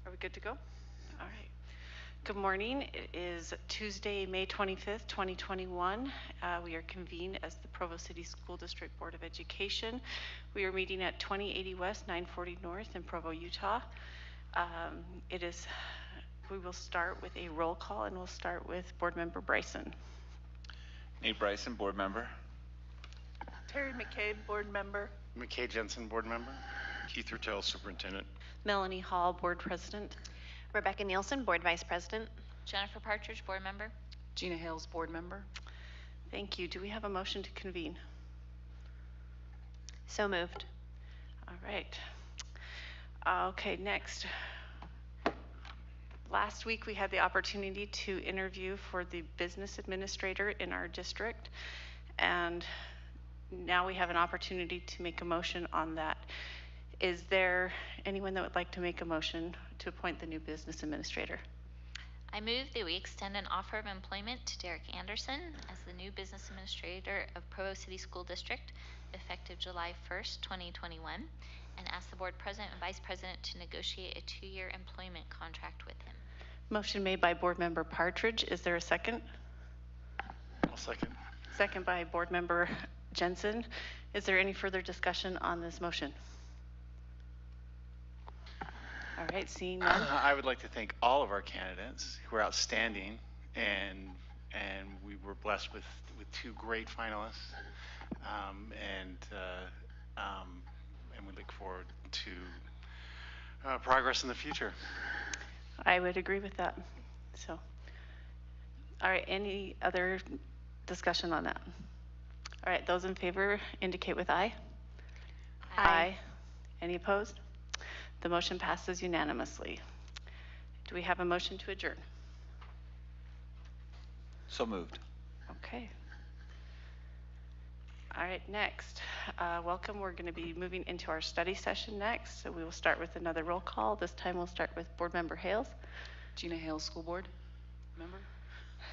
Are we good to go? All right. Good morning. It is Tuesday, May 25th, 2021. We are convened as the Provo City School District Board of Education. We are meeting at 2080 West, 940 North in Provo, Utah. We will start with a roll call, and we'll start with Board Member Bryson. Nate Bryson, Board Member. Terry McCabe, Board Member. McKay Jensen, Board Member. Keith Ruttel, Superintendent. Melanie Hall, Board President. Rebecca Nielsen, Board Vice President. Jennifer Partridge, Board Member. Gina Hales, Board Member. Thank you. Do we have a motion to convene? So moved. All right. Okay, next. Last week we had the opportunity to interview for the business administrator in our district, and now we have an opportunity to make a motion on that. Is there anyone that would like to make a motion to appoint the new business administrator? I move that we extend an offer of employment to Derek Anderson as the new business administrator of Provo City School District effective July 1st, 2021, and ask the board president and vice president to negotiate a 2-year employment contract with him. Motion made by Board Member Partridge. Is there a second? I'll second. Second by Board Member Jensen. Is there any further discussion on this motion? All right, seeing none. I would like to thank all of our candidates who are outstanding, and we were blessed with 2 great finalists, and we look forward to progress in the future. I would agree with that. So, all right, any other discussion on that? All right, those in favor indicate with aye. Aye. Any opposed? The motion passes unanimously. Do we have a motion to adjourn? So moved. Okay. All right, next. Welcome. We're going to be moving into our study session next. So we will start with another roll call. This time we'll start with Board Member Hales. Gina Hales, School Board Member.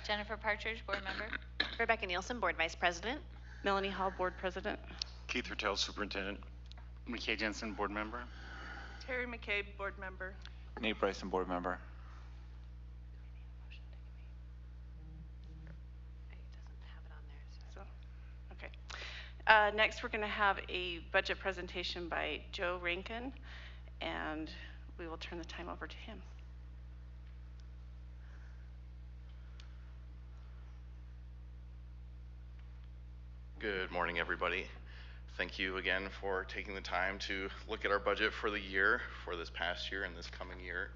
Jennifer Partridge, Board Member. Rebecca Nielsen, Board Vice President. Melanie Hall, Board President. Keith Ruttel, Superintendent. McKay Jensen, Board Member. Terry McCabe, Board Member. Nate Bryson, Board Member. Okay. Next, we're going to have a budget presentation by Joe Rankin, and we will turn the time over to him. Good morning, everybody. Thank you again for taking the time to look at our budget for the year, for this past year and this coming year.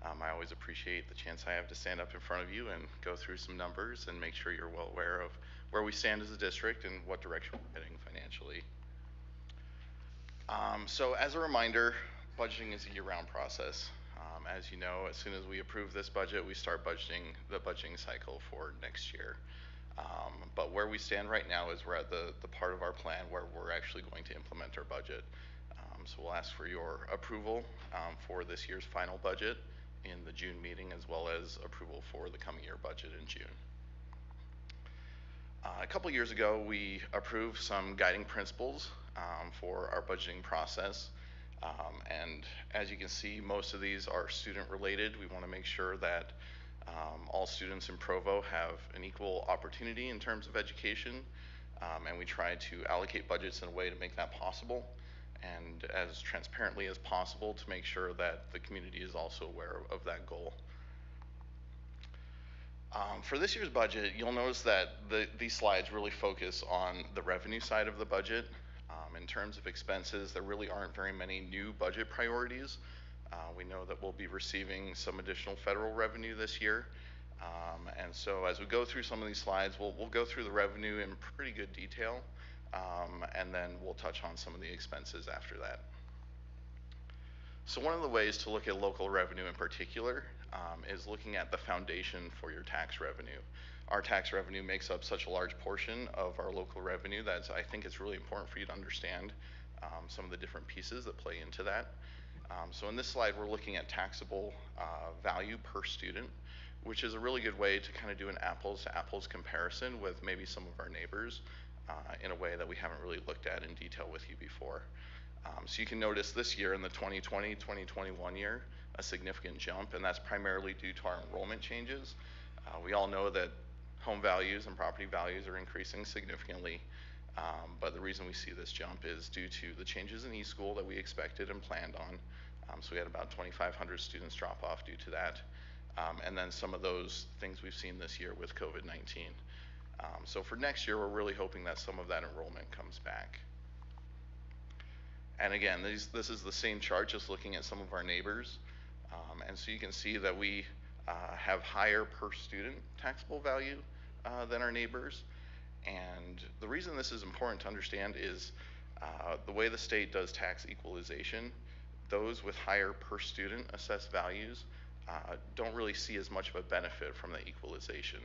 I always appreciate the chance I have to stand up in front of you and go through some numbers and make sure you're well aware of where we stand as a district and what direction we're heading financially. So as a reminder, budgeting is a year-round process. As you know, as soon as we approve this budget, we start budgeting the budgeting cycle for next year. But where we stand right now is we're at the part of our plan where we're actually going to implement our budget. So we'll ask for your approval for this year's final budget in the June meeting, as well as approval for the coming year budget in June. A couple years ago, we approved some guiding principles for our budgeting process. And as you can see, most of these are student related. We want to make sure that all students in Provo have an equal opportunity in terms of education, and we try to allocate budgets in a way to make that possible, and as transparently as possible to make sure that the community is also aware of that goal. For this year's budget, you'll notice that these slides really focus on the revenue side of the budget. In terms of expenses, there really aren't very many new budget priorities. We know that we'll be receiving some additional federal revenue this year. And so as we go through some of these slides, we'll go through the revenue in pretty good detail, and then we'll touch on some of the expenses after that. So one of the ways to look at local revenue in particular is looking at the foundation for your tax revenue. Our tax revenue makes up such a large portion of our local revenue that I think it's really important for you to understand some of the different pieces that play into that. So in this slide, we're looking at taxable value per student, which is a really good way to kind of do an apples to apples comparison with maybe some of our neighbors in a way that we haven't really looked at in detail with you before. So you can notice this year in the 2020-2021 year, a significant jump, and that's primarily due to our enrollment changes. We all know that home values and property values are increasing significantly, but the reason we see this jump is due to the changes in eSchool that we expected and planned on. So we had about 2,500 students drop off due to that. And then some of those things we've seen this year with COVID-19. So for next year, we're really hoping that some of that enrollment comes back. And again, this is the same chart, just looking at some of our neighbors. And so you can see that we have higher per student taxable value than our neighbors. And the reason this is important to understand is the way the state does tax equalization, those with higher per student assessed values don't really see as much of a benefit from the equalization.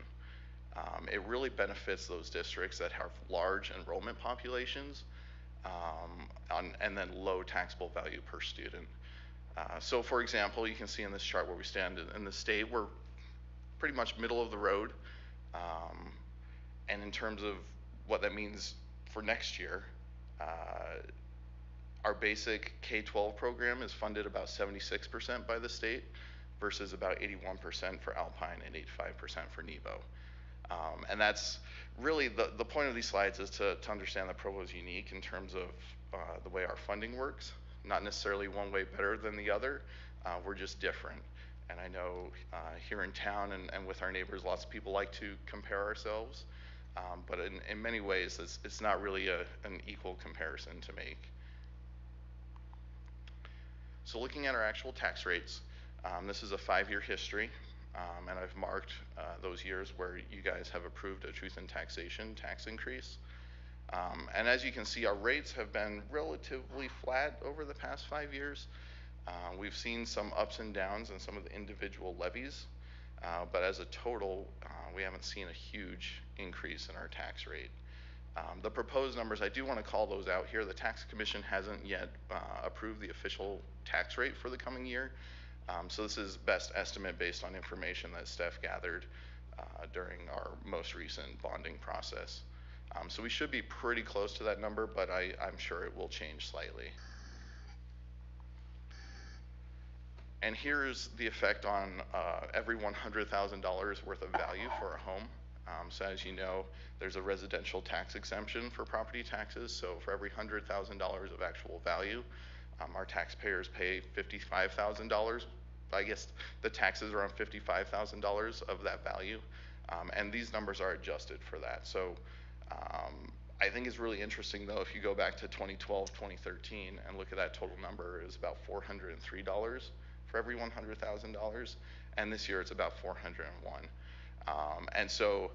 It really benefits those districts that have large enrollment populations and then low taxable value per student. So for example, you can see in this chart where we stand in the state, we're pretty much middle of the road. And in terms of what that means for next year, our basic K-12 program is funded about 76% by the state versus about 81% for Alpine and 85% for Nebo. And that's really the point of these slides is to understand that Provo is unique in terms of the way our funding works. Not necessarily one way better than the other, we're just different. And I know here in town and with our neighbors, lots of people like to compare ourselves, but in many ways, it's not really an equal comparison to make. So looking at our actual tax rates, this is a 5-year history, and I've marked those years where you guys have approved a truth in taxation tax increase. And as you can see, our rates have been relatively flat over the past 5 years. We've seen some ups and downs in some of the individual levies, but as a total, we haven't seen a huge increase in our tax rate. The proposed numbers, I do want to call those out here. The Tax Commission hasn't yet approved the official tax rate for the coming year. So this is best estimate based on information that Steph gathered during our most recent bonding process. So we should be pretty close to that number, but I'm sure it will change slightly. And here's the effect on every $100,000 worth of value for a home. So as you know, there's a residential tax exemption for property taxes. So for every $100,000 of actual value, our taxpayers pay $55,000. I guess the taxes are on $55,000 of that value. And these numbers are adjusted for that. So I think it's really interesting though, if you go back to 2012, 2013 and look at that total number, it was about $403 for every $100,000. And this year it's about 401. And so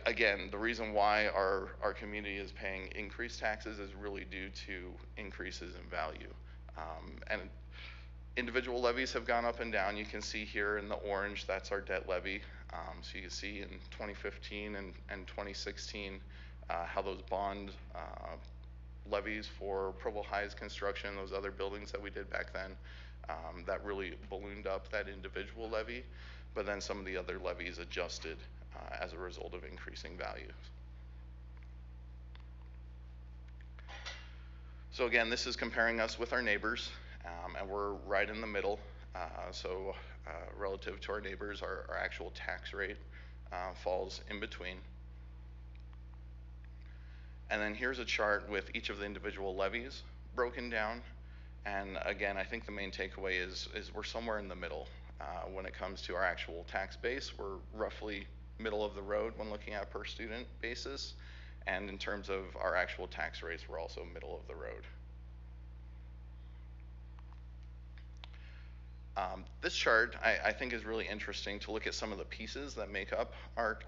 again, the reason why our community is paying increased taxes is really due to increases in value. And individual levies have gone up and down. You can see here in the orange, that's our debt levy. So you can see in 2015 and 2016 how those bond levies for Provo High's construction, those other buildings that we did back then, that really ballooned up that individual levy, but then some of the other levies adjusted as a result of increasing values. So again, this is comparing us with our neighbors, and we're right in the middle. So relative to our neighbors, our actual tax rate falls in between. And then here's a chart with each of the individual levies broken down. And again, I think the main takeaway is we're somewhere in the middle. When it comes to our actual tax base, we're roughly middle of the road when looking at a per student basis. And in terms of our actual tax rates, we're also middle of the road. This chart I think is really interesting to look at some of the pieces that make up our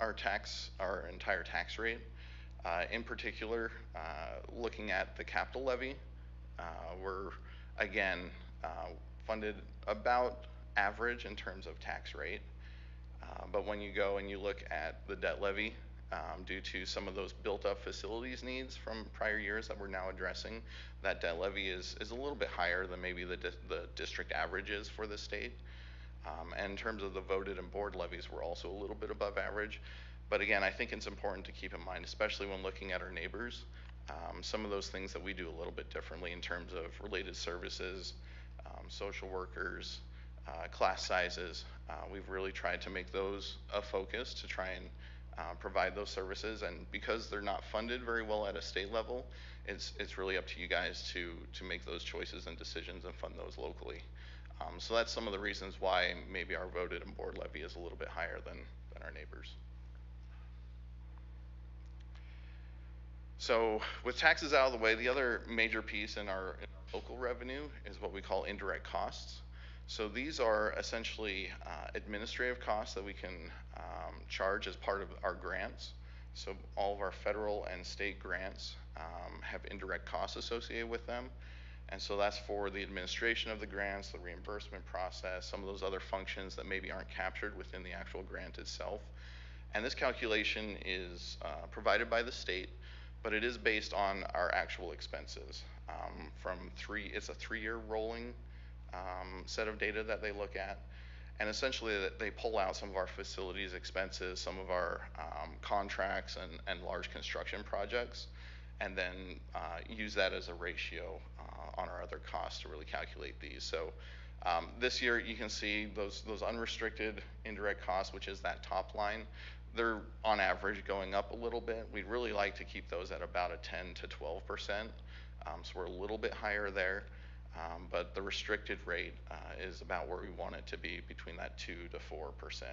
entire tax rate. In particular, looking at the capital levy, we're again funded about average in terms of tax rate. But when you go and you look at the debt levy, due to some of those built up facilities needs from prior years that we're now addressing, that debt levy is a little bit higher than maybe the district average is for the state. And in terms of the voted and board levies, we're also a little bit above average. But again, I think it's important to keep in mind, especially when looking at our neighbors, Some of those things that we do a little bit differently in terms of related services, social workers, class sizes. We've really tried to make those a focus to try and provide those services, and because they're not funded very well at a state level, it's really up to you guys to make those choices and decisions and fund those locally. So that's some of the reasons why maybe our voted and board levy is a little bit higher than our neighbors. So with taxes out of the way, the other major piece in our local revenue is what we call indirect costs. So these are essentially administrative costs that we can charge as part of our grants. So all of our federal and state grants have indirect costs associated with them. And so that's for the administration of the grants, the reimbursement process, some of those other functions that maybe aren't captured within the actual grant itself. And this calculation is provided by the state, but it is based on our actual expenses. It's a 3-year rolling set of data that they look at. And essentially they pull out some of our facilities expenses, some of our contracts and large construction projects, and then use that as a ratio on our other costs to really calculate these. So this year you can see those unrestricted indirect costs, which is that top line, they're on average going up a little bit. We'd really like to keep those at about a 10 to 12%. So we're a little bit higher there. But the restricted rate is about where we want it to be, between that 2 to 4%.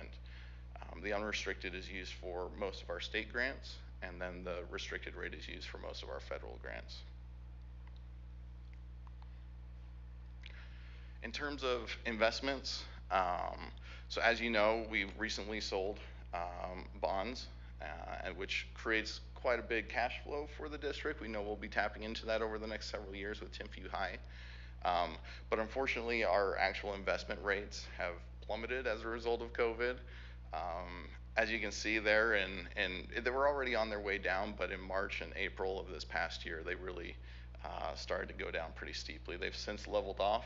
The unrestricted is used for most of our state grants, and then the restricted rate is used for most of our federal grants. In terms of investments, so as you know, we've recently sold bonds, which creates quite a big cash flow for the district. We know we'll be tapping into that over the next several years with Timfew High. But unfortunately, our actual investment rates have plummeted as a result of COVID. As you can see there, and they were already on their way down, but in March and April of this past year, they really started to go down pretty steeply. They've since leveled off,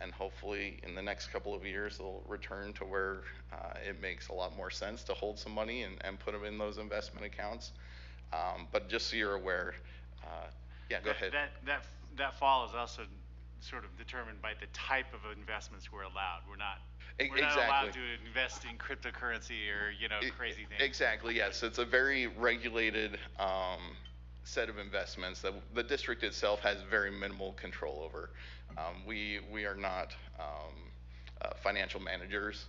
and hopefully in the next couple of years, they'll return to where it makes a lot more sense to hold some money and put them in those investment accounts. But just so you're aware, yeah, go ahead. That fall is also sort of determined by the type of investments we're allowed. We're not allowed to invest in cryptocurrency or crazy things. Exactly. Yes, it's a very regulated set of investments that the district itself has very minimal control over. We are not financial managers.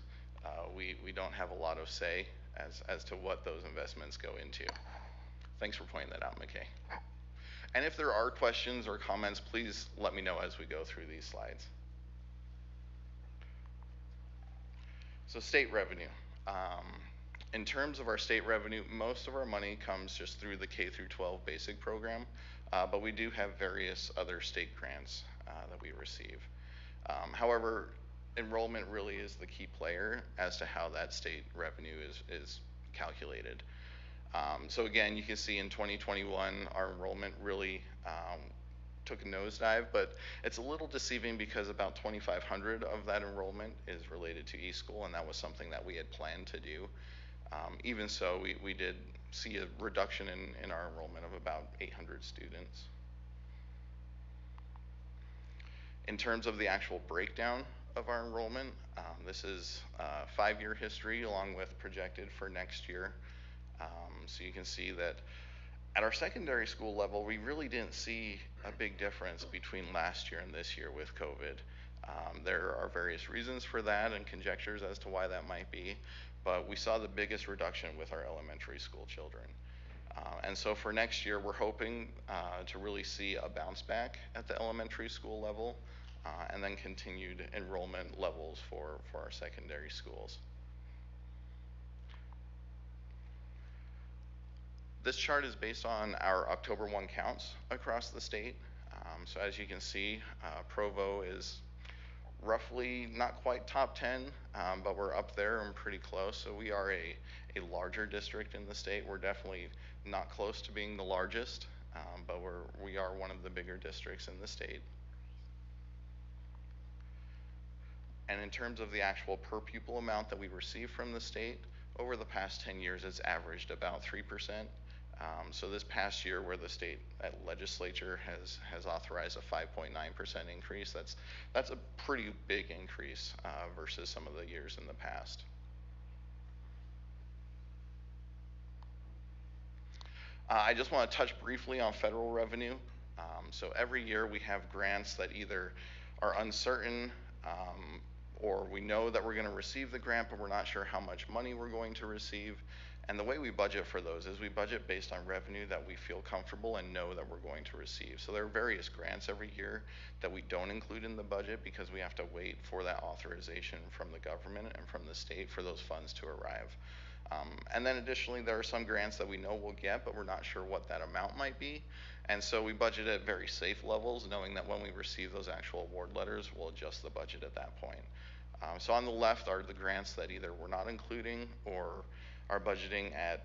We don't have a lot of say as to what those investments go into. Thanks for pointing that out, McKay. And if there are questions or comments, please let me know as we go through these slides. So state revenue. In terms of our state revenue, most of our money comes just through the K through 12 basic program, but we do have various other state grants that we receive. However, enrollment really is the key player as to how that state revenue is calculated. So again, you can see in 2021, our enrollment really took a nosedive, but it's a little deceiving because about 2,500 of that enrollment is related to eSchool, and that was something that we had planned to do. Even so, we did see a reduction in our enrollment of about 800 students. In terms of the actual breakdown of our enrollment, this is 5-year history along with projected for next year. So you can see that at our secondary school level, we really didn't see a big difference between last year and this year with COVID. There are various reasons for that and conjectures as to why that might be, but we saw the biggest reduction with our elementary school children. And so for next year, we're hoping to really see a bounce back at the elementary school level, and then continued enrollment levels for our secondary schools. This chart is based on our October 1 counts across the state. So as you can see, Provo is roughly not quite top 10, but we're up there and pretty close. So we are a larger district in the state. We're definitely not close to being the largest, but we are one of the bigger districts in the state. And in terms of the actual per pupil amount that we receive from the state, over the past 10 years, it's averaged about 3%. So this past year, where the state legislature has authorized a 5.9% increase, that's a pretty big increase versus some of the years in the past. I just want to touch briefly on federal revenue. So every year we have grants that either are uncertain or we know that we're going to receive the grant, but we're not sure how much money we're going to receive. And the way we budget for those is we budget based on revenue that we feel comfortable and know that we're going to receive. So there are various grants every year that we don't include in the budget because we have to wait for that authorization from the government and from the state for those funds to arrive. And then additionally, there are some grants that we know we'll get, but we're not sure what that amount might be. And so we budget at very safe levels, knowing that when we receive those actual award letters, we'll adjust the budget at that point. So on the left are the grants that either we're not including or are budgeting at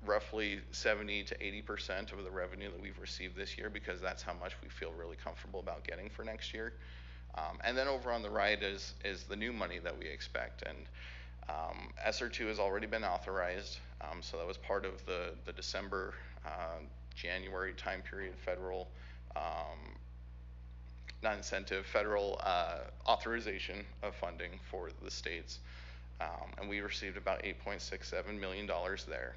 roughly 70 to 80% of the revenue that we've received this year, because that's how much we feel really comfortable about getting for next year. And then over on the right is the new money that we expect. And ESSER 2 has already been authorized, so that was part of the December, January time period federal, not incentive, federal authorization of funding for the states. And we received about $8.67 million there.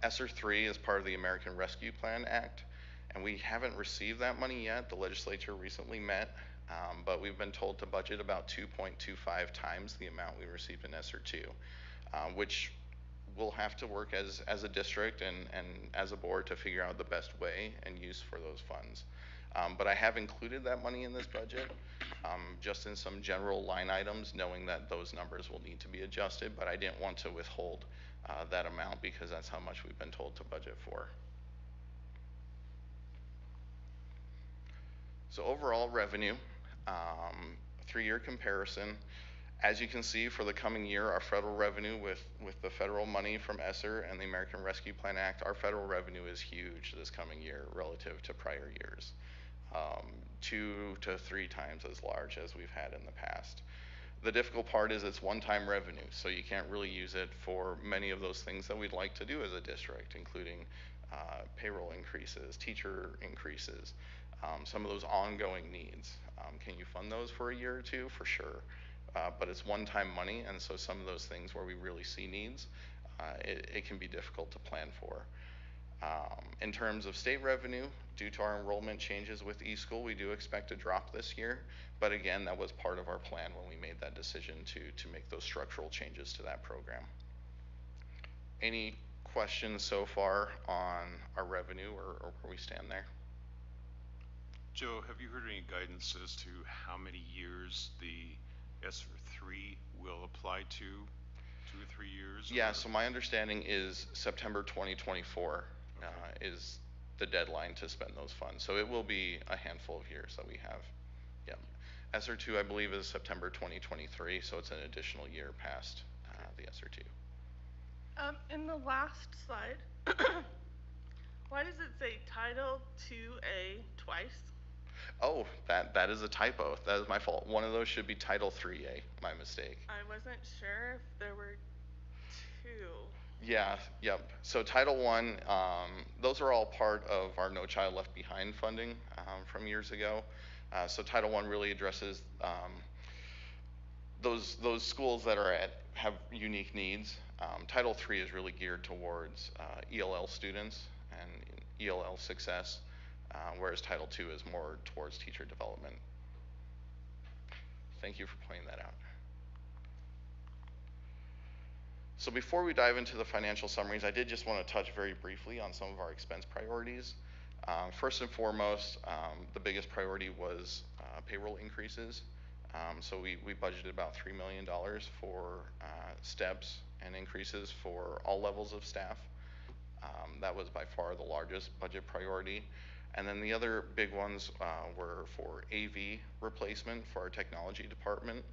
ESSER 3 is part of the American Rescue Plan Act, and we haven't received that money yet. The legislature recently met, but we've been told to budget about 2.25 times the amount we received in ESSER 2, which we'll have to work as a district and as a board to figure out the best way and use for those funds. But I have included that money in this budget, just in some general line items, knowing that those numbers will need to be adjusted, but I didn't want to withhold that amount because that's how much we've been told to budget for. So overall revenue, 3-year comparison. As you can see, for the coming year, our federal revenue with the federal money from ESSER and the American Rescue Plan Act, our federal revenue is huge this coming year relative to prior years. 2 to 3 times as large as we've had in the past. The difficult part is it's one-time revenue, so you can't really use it for many of those things that we'd like to do as a district, including payroll increases, teacher increases, some of those ongoing needs. Can you fund those for a year or two? For sure. But it's one-time money, and so some of those things where we really see needs, it can be difficult to plan for. In terms of state revenue, due to our enrollment changes with eSchool, we do expect a drop this year, but again, that was part of our plan when we made that decision to make those structural changes to that program. Any questions so far on our revenue or where we stand there? Joe, have you heard any guidance as to how many years the ESSER 3 will apply to? 2 or 3 years? Yeah, so my understanding is September 2024 is the deadline to spend those funds. So it will be a handful of years that we have. Yeah. ESSER 2, I believe, is September 2023, so it's an additional year past the ESSER 2. In the last slide, why does it say Title 2A twice? Oh, that is a typo. That is my fault. One of those should be Title 3A, my mistake. I wasn't sure if there were 2. Yeah, yep. So Title I, those are all part of our No Child Left Behind funding from years ago. So Title I really addresses those schools that have unique needs. Title III is really geared towards ELL students and ELL success, whereas Title II is more towards teacher development. Thank you for pointing that out. So before we dive into the financial summaries, I did just want to touch very briefly on some of our expense priorities. First and foremost, the biggest priority was payroll increases. So we budgeted about $3 million for steps and increases for all levels of staff. That was by far the largest budget priority. And then the other big ones were for AV replacement for our technology department.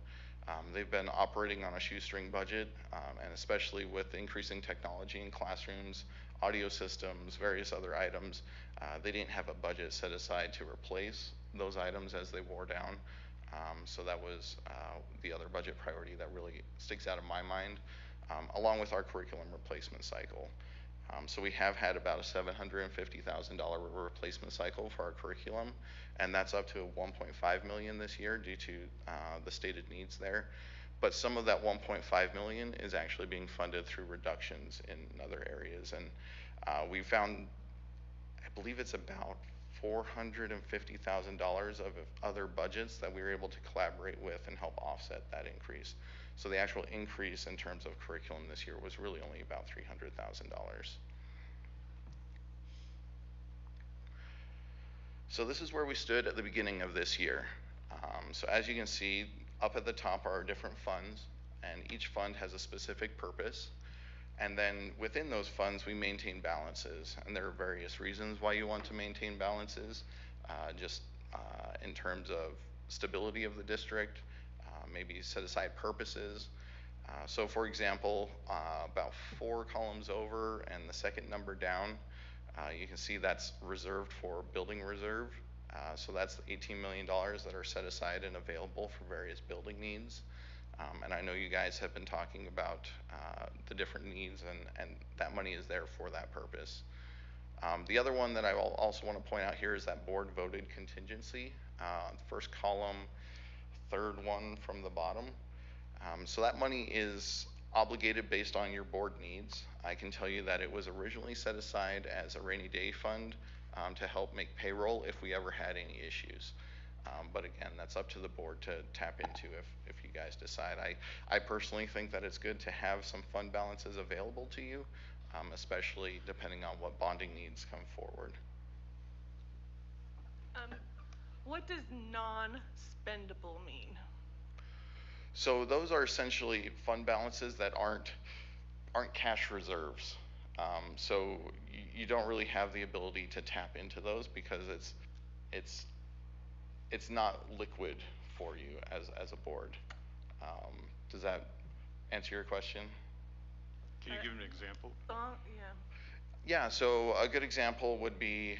They've been operating on a shoestring budget, and especially with increasing technology in classrooms, audio systems, various other items, they didn't have a budget set aside to replace those items as they wore down. So that was the other budget priority that really sticks out in my mind, along with our curriculum replacement cycle. So we have had about a $750,000 replacement cycle for our curriculum, and that's up to 1.5 million this year due to the stated needs there. But some of that 1.5 million is actually being funded through reductions in other areas, and we found, I believe it's about $450,000 of other budgets that we were able to collaborate with and help offset that increase. So the actual increase in terms of curriculum this year was really only about $300,000. So this is where we stood at the beginning of this year. So as you can see, up at the top are our different funds, and each fund has a specific purpose. And then within those funds, we maintain balances, and there are various reasons why you want to maintain balances, in terms of stability of the district, maybe set aside purposes. So for example, about 4 columns over and the second number down, you can see that's reserved for building reserve. So that's $18 million that are set aside and available for various building needs. And I know you guys have been talking about the different needs, and that money is there for that purpose. The other one that I also want to point out here is that board voted contingency, first column, third one from the bottom. So that money is obligated based on your board needs. I can tell you that it was originally set aside as a rainy day fund to help make payroll if we ever had any issues. But again, that's up to the board to tap into if you guys decide. I personally think that it's good to have some fund balances available to you, especially depending on what bonding needs come forward. What does non-spendable mean? So those are essentially fund balances that aren't cash reserves. So you don't really have the ability to tap into those because it's not liquid for you as a board. Does that answer your question? Can you give an example? Yeah, so a good example would be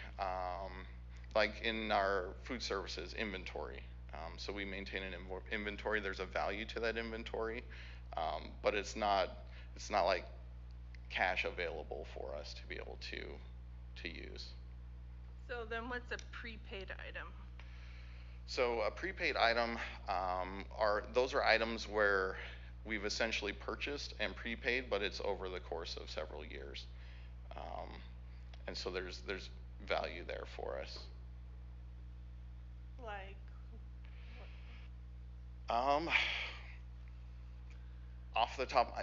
like in our food services inventory. So we maintain an inventory. There's a value to that inventory, but it's not like cash available for us to be able to use. So then what's a prepaid item? So a prepaid item those are items where we've essentially purchased and prepaid, but it's over the course of several years. And so there's value there for us. Like off the top,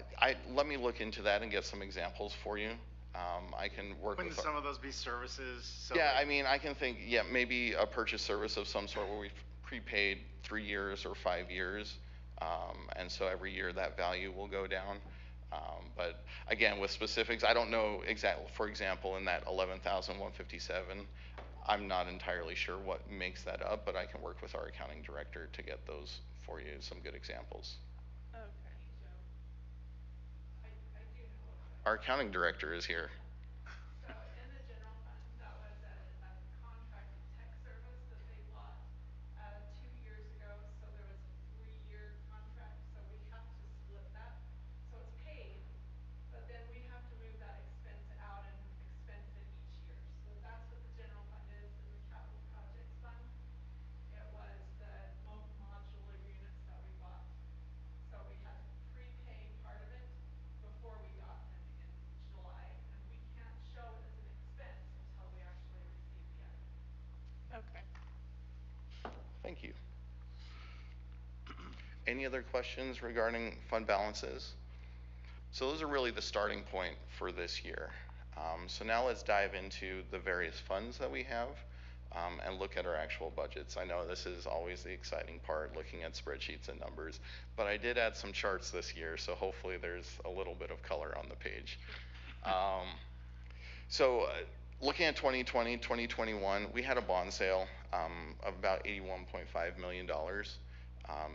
let me look into that and get some examples for you. I can work Wouldn't with some of those be services? So yeah, I mean, I can think, yeah, maybe a purchase service of some sort where we've prepaid 3 years or 5 years. And so every year that value will go down. But again, with specifics, I don't know exactly. For example, in that 11,157, I'm not entirely sure what makes that up, but I can work with our accounting director to get those for you, some good examples. okay. Our accounting director is here. So in the general fund, that was a contracted tech service that they bought 2 years ago. So there was a 3-year contract, so we have to split that. So it's paid, but then we have to move that expense out and expense it each year. So that's what the general fund is. In the capital projects fund, it was the modular units that we bought. So we had to prepay part of it before we got them in July, and we can't show it as an expense until we actually receive the item. Okay. Thank you. Any other questions regarding fund balances? So those are really the starting point for this year. So now let's dive into the various funds that we have and look at our actual budgets. I know this is always the exciting part, looking at spreadsheets and numbers, but I did add some charts this year, so hopefully there's a little bit of color on the page. Looking at 2020, 2021, we had a bond sale of about $81.5 million.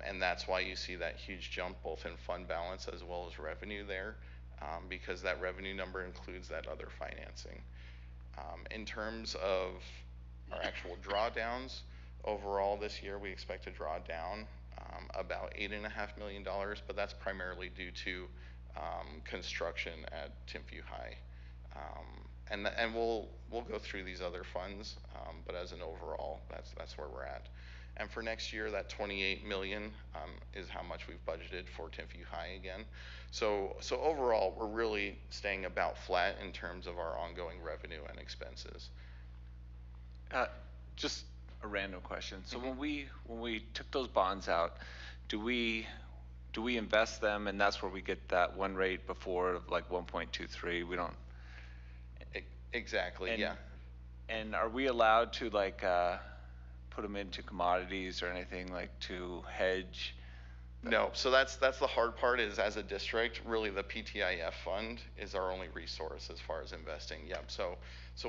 And that's why you see that huge jump both in fund balance as well as revenue there, because that revenue number includes that other financing. In terms of our actual drawdowns, overall this year we expect to draw down about $8.5 million, but that's primarily due to construction at Timpview High. And we'll go through these other funds, but as an overall, that's where we're at. And for next year, that 28 million is how much we've budgeted for Timpview High again. So overall, we're really staying about flat in terms of our ongoing revenue and expenses. Just a random question. So Mhm. when we took those bonds out, do we invest them, and that's where we get that one rate before of like 1.23? We don't. Exactly. And, yeah. And are we allowed to like put them into commodities or anything like to hedge? No, so that's the hard part is as a district, really the PTIF fund is our only resource as far as investing. Yep. So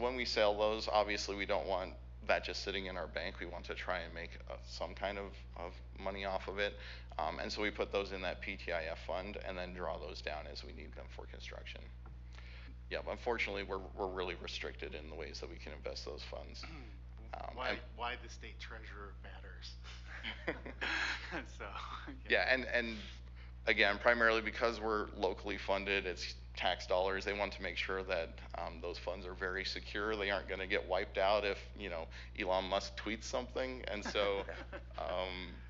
when we sell those, obviously we don't want that just sitting in our bank. We want to try and make some kind of money off of it. And so we put those in that PTIF fund and then draw those down as we need them for construction. Yeah, unfortunately, we're really restricted in the ways that we can invest those funds. Why the state treasurer matters. So. Yeah, and again, primarily because we're locally funded, it's tax dollars. They want to make sure that those funds are very secure. They aren't going to get wiped out if Elon Musk tweets something. And so,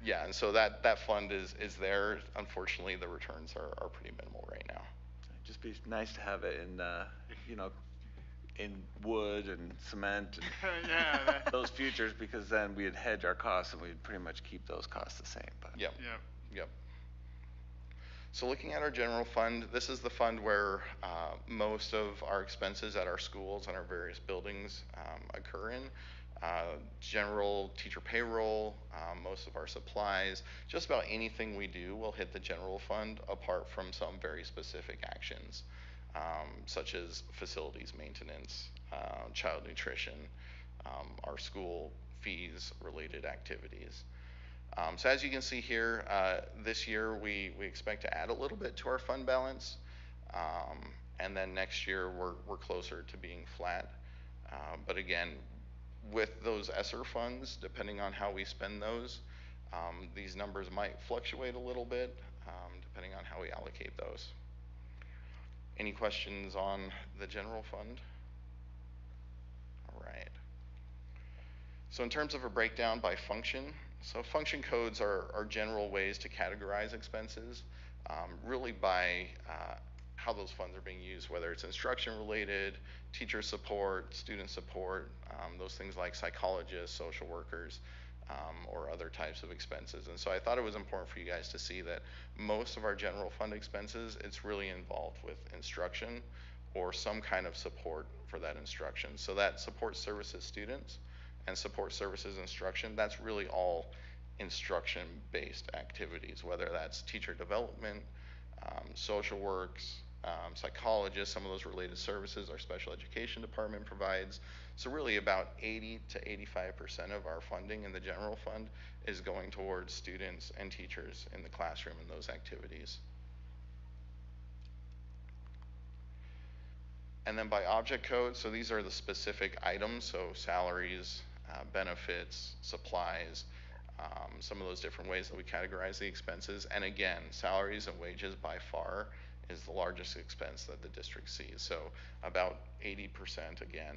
yeah, and so that fund is there. Unfortunately, the returns are pretty minimal right now. It'd just be nice to have it in in wood and cement and Yeah. those futures, because then we'd hedge our costs and we'd pretty much keep those costs the same. But Yep. So looking at our general fund, this is the fund where most of our expenses at our schools and our various buildings occur in. General teacher payroll, most of our supplies, just about anything we do will hit the general fund apart from some very specific actions, such as facilities maintenance, child nutrition, our school fees related activities. So as you can see here, this year we expect to add a little bit to our fund balance, and then next year we're closer to being flat. But again, with those ESSER funds, depending on how we spend those, these numbers might fluctuate a little bit, depending on how we allocate those. Any questions on the general fund? All right. So in terms of a breakdown by function, so function codes are general ways to categorize expenses, really by how those funds are being used, whether it's instruction related, teacher support, student support, those things like psychologists, social workers, or other types of expenses. And so I thought it was important for you guys to see that most of our general fund expenses, it's really involved with instruction or some kind of support for that instruction. So that support services students and support services instruction, that's really all instruction-based activities, whether that's teacher development, social works, psychologists, some of those related services our special education department provides. So really about 80 to 85% of our funding in the general fund is going towards students and teachers in the classroom in those activities. And then by object code, so these are the specific items, so salaries, benefits, supplies, some of those different ways that we categorize the expenses. And again, salaries and wages by far is the largest expense that the district sees. So about 80% again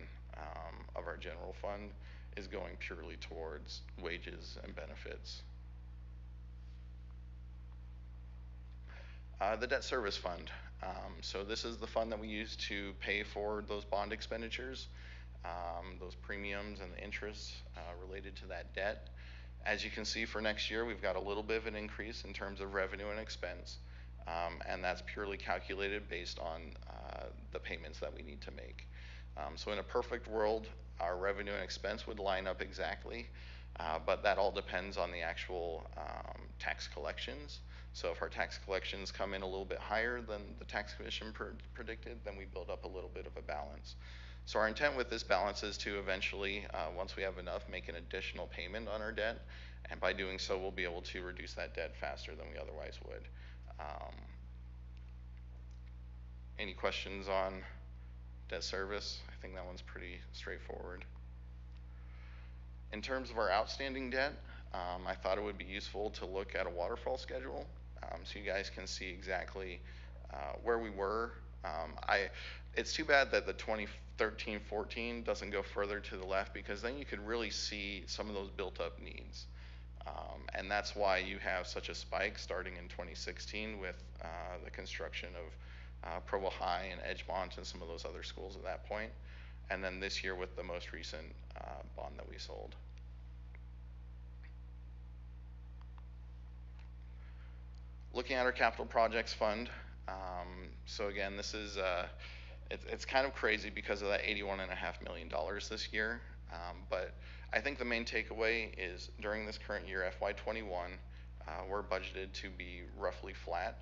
of our general fund is going purely towards wages and benefits. The debt service fund. So this is the fund that we use to pay for those bond expenditures, those premiums and the interest related to that debt. As you can see for next year, we've got a little bit of an increase in terms of revenue and expense, and that's purely calculated based on the payments that we need to make. So in a perfect world, our revenue and expense would line up exactly, but that all depends on the actual tax collections. So if our tax collections come in a little bit higher than the tax commission predicted, then we build up a little bit of a balance. So our intent with this balance is to eventually, once we have enough, make an additional payment on our debt, and by doing so, we'll be able to reduce that debt faster than we otherwise would. Any questions on debt service? I think that one's pretty straightforward. In terms of our outstanding debt, I thought it would be useful to look at a waterfall schedule, so you guys can see exactly where we were It's too bad that the 2013-14 doesn't go further to the left, because then you could really see some of those built up needs. And that's why you have such a spike starting in 2016 with the construction of Provo High and Edgemont and some of those other schools at that point. And then this year with the most recent bond that we sold. Looking at our capital projects fund, so again, this is it's kind of crazy because of that $81.5 million this year. But I think the main takeaway is during this current year, FY21, we're budgeted to be roughly flat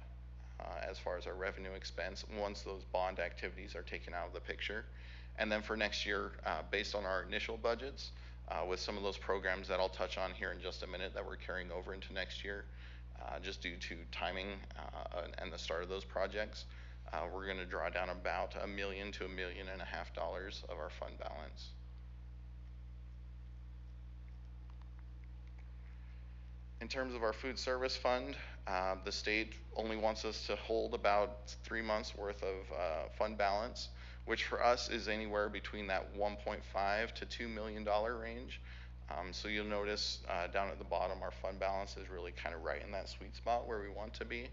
as far as our revenue expense once those bond activities are taken out of the picture. And then for next year, based on our initial budgets, with some of those programs that I'll touch on here in just a minute that we're carrying over into next year, just due to timing and the start of those projects, we're going to draw down about $1 million to $1.5 million of our fund balance. In terms of our food service fund, the state only wants us to hold about 3 months worth of fund balance, which for us is anywhere between that $1.5 to $2 million range. So you'll notice down at the bottom, our fund balance is really kind of right in that sweet spot where we want to be.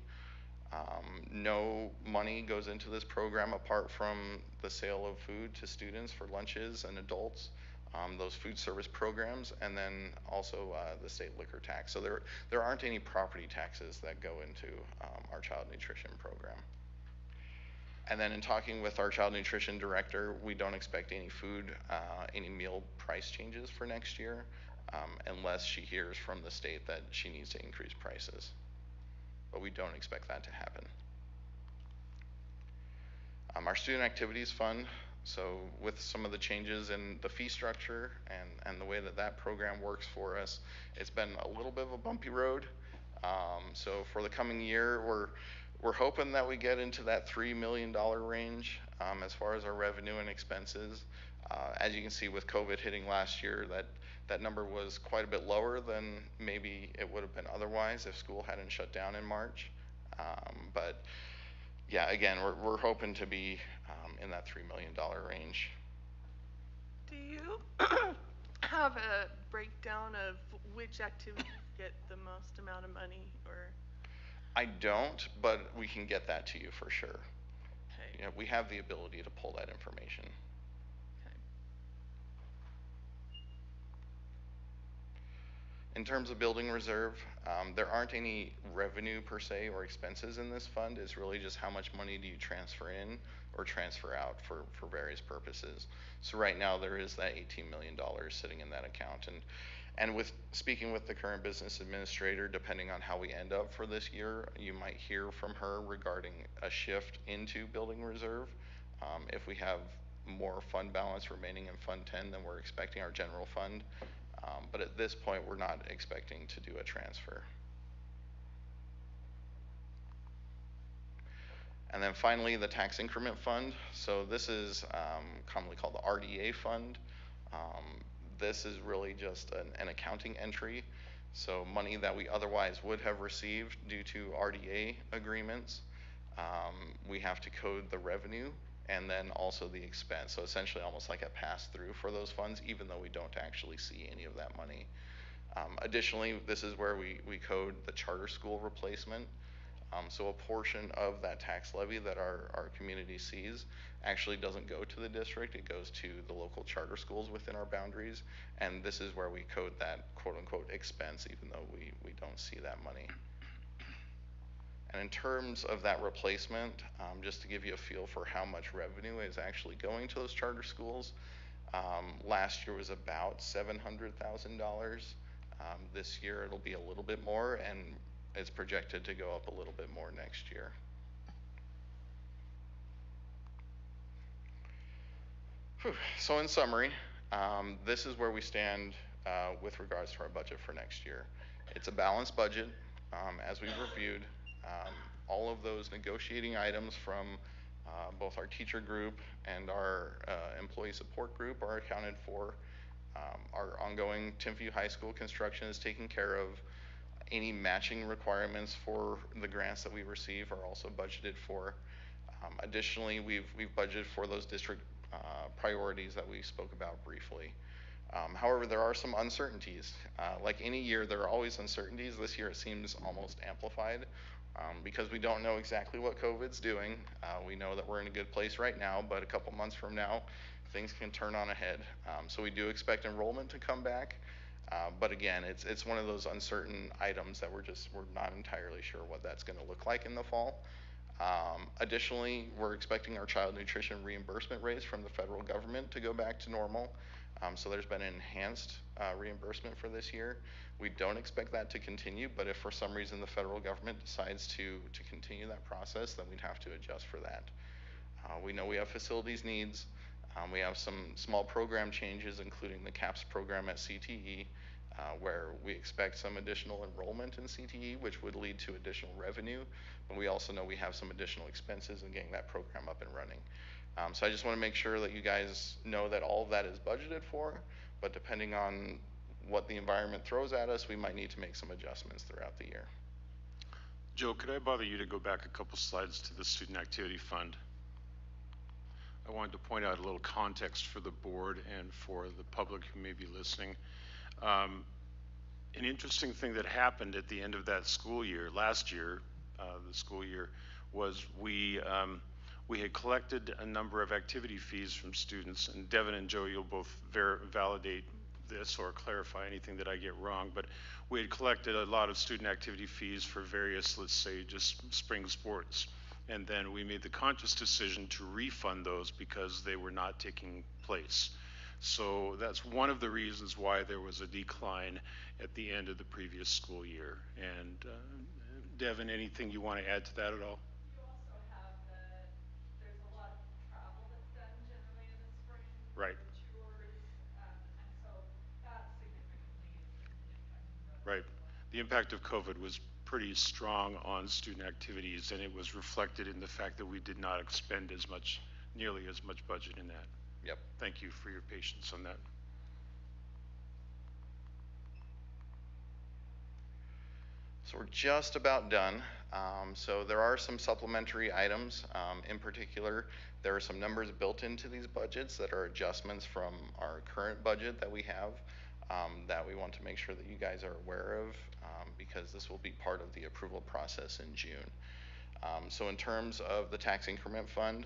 No money goes into this program apart from the sale of food to students for lunches and adults, those food service programs, and then also the state liquor tax. So there aren't any property taxes that go into our child nutrition program. And then in talking with our child nutrition director, we don't expect any any meal price changes for next year, unless she hears from the state that she needs to increase prices. But we don't expect that to happen. Our student activities fund, so with some of the changes in the fee structure and the way that that program works for us, it's been a little bit of a bumpy road. So for the coming year, we're hoping that we get into that $3 million range as far as our revenue and expenses. As you can see with COVID hitting last year, that number was quite a bit lower than maybe it would have been otherwise if school hadn't shut down in March. But yeah, again, we're hoping to be in that $3 million range. Do you have a breakdown of which activities get the most amount of money, or? I don't, but we can get that to you for sure. Okay. You know, we have the ability to pull that information. Okay. In terms of building reserve, there aren't any revenue per se or expenses in this fund. It's really just how much money do you transfer in or transfer out for various purposes. So right now there is that $18 million sitting in that account. And with speaking with the current business administrator, depending on how we end up for this year, you might hear from her regarding a shift into building reserve. If we have more fund balance remaining in Fund 10 than we're expecting our general fund. But at this point, we're not expecting to do a transfer. And then finally, the tax increment fund. So this is commonly called the RDA fund. This is really just an accounting entry. So money that we otherwise would have received due to RDA agreements, we have to code the revenue and then also the expense. So essentially almost like a pass-through for those funds, even though we don't actually see any of that money. Additionally, this is where we code the charter school replacement. So a portion of that tax levy that our community sees actually doesn't go to the district, it goes to the local charter schools within our boundaries, and this is where we code that quote-unquote expense, even though we don't see that money. And in terms of that replacement, just to give you a feel for how much revenue is actually going to those charter schools, last year was about $700,000. This year it'll be a little bit more, and it's projected to go up a little bit more next year. Whew. So in summary, this is where we stand with regards to our budget for next year. It's a balanced budget, as we've reviewed. All of those negotiating items from both our teacher group and our employee support group are accounted for. Our ongoing Timpview High School construction is taken care of. Any matching requirements for the grants that we receive are also budgeted for. Additionally, we've budgeted for those district priorities that we spoke about briefly. However, there are some uncertainties. Like any year, there are always uncertainties. This year it seems almost amplified because we don't know exactly what COVID's doing. We know that we're in a good place right now, but a couple months from now, things can turn on ahead. So we do expect enrollment to come back. But again, it's one of those uncertain items that we're not entirely sure what that's going to look like in the fall. Additionally, we're expecting our child nutrition reimbursement rates from the federal government to go back to normal. So there's been an enhanced reimbursement for this year. We don't expect that to continue, but if for some reason the federal government decides to continue that process, then we'd have to adjust for that. We know we have facilities needs. We have some small program changes, including the CAPS program at CTE, where we expect some additional enrollment in CTE, which would lead to additional revenue. But we also know we have some additional expenses in getting that program up and running. So I just want to make sure that you guys know that all of that is budgeted for, but depending on what the environment throws at us, we might need to make some adjustments throughout the year. Joe, could I bother you to go back a couple slides to the Student Activity Fund? I wanted to point out a little context for the board and for the public who may be listening. An interesting thing that happened at the end of that school year, last year, the school year, was we had collected a number of activity fees from students, and Devin and Joe, you'll both validate this or clarify anything that I get wrong, but we had collected a lot of student activity fees for various, let's say, just spring sports. And then we made the conscious decision to refund those because they were not taking place. So that's one of the reasons why there was a decline at the end of the previous school year. And Devin, anything you want to add to that at all? You also have there's a lot of travel that's done generally in the spring. Right. The tours, and so that significantly is impacting Right. The impact of COVID was pretty strong on student activities, and it was reflected in the fact that we did not expend nearly as much budget in that. Yep. Thank you for your patience on that. So we're just about done. So there are some supplementary items. In particular, there are some numbers built into these budgets that are adjustments from our current budget that we have that we want to make sure that you guys are aware of because this will be part of the approval process in June. So in terms of the tax increment fund,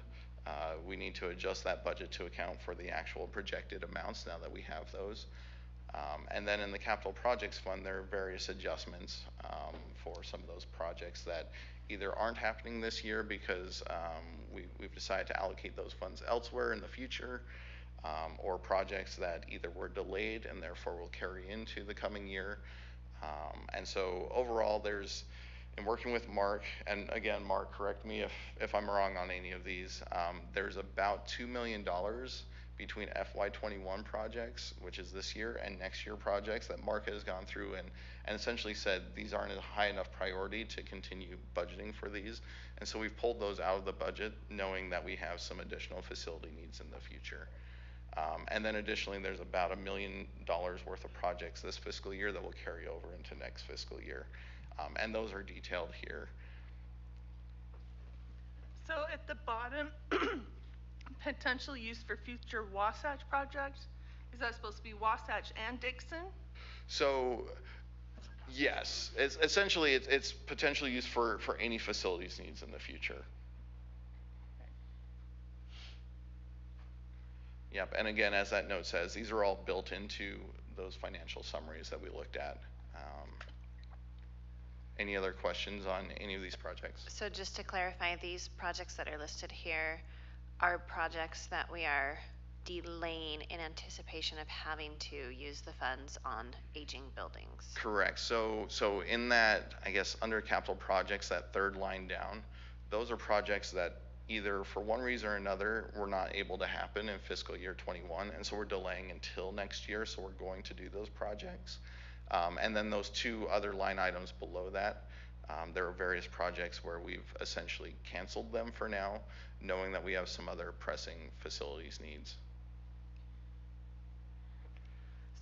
we need to adjust that budget to account for the actual projected amounts now that we have those. And then in the capital projects fund, there are various adjustments for some of those projects that either aren't happening this year because we've decided to allocate those funds elsewhere in the future, or projects that either were delayed and therefore will carry into the coming year. And so overall, in working with Mark, and again, Mark, correct me if I'm wrong on any of these, there's about $2 million between FY21 projects, which is this year, and next year projects that Mark has gone through and essentially said these aren't a high enough priority to continue budgeting for these. And so we've pulled those out of the budget knowing that we have some additional facility needs in the future. And then additionally, there's about $1 million worth of projects this fiscal year that will carry over into next fiscal year. And those are detailed here. So at the bottom, potential use for future Wasatch projects, is that supposed to be Wasatch and Dixon? So yes, essentially it's potential use for any facilities needs in the future. Yep, and again, as that note says, these are all built into those financial summaries that we looked at. Any other questions on any of these projects? So just to clarify, these projects that are listed here are projects that we are delaying in anticipation of having to use the funds on aging buildings. Correct. So in that, I guess, under capital projects, that third line down, those are projects that either for one reason or another were not able to happen in fiscal year 21, and so we're delaying until next year, so we're going to do those projects. And then those two other line items below that, there are various projects where we've essentially canceled them for now, knowing that we have some other pressing facilities needs.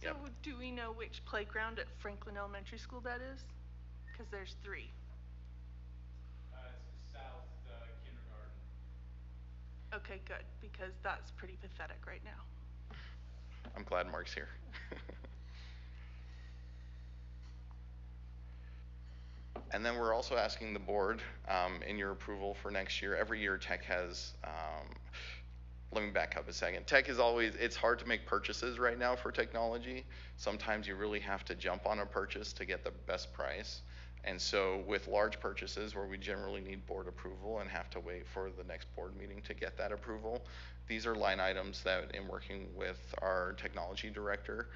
So do we know which playground at Franklin Elementary School that is? Because there's 3. It's the south kindergarten. Okay, good, because that's pretty pathetic right now. I'm glad Mark's here. And then we're also asking the board, in your approval for next year, every year tech has, let me back up a second. Tech is always, it's hard to make purchases right now for technology. Sometimes you really have to jump on a purchase to get the best price. And so with large purchases where we generally need board approval and have to wait for the next board meeting to get that approval, these are line items that in working with our technology director,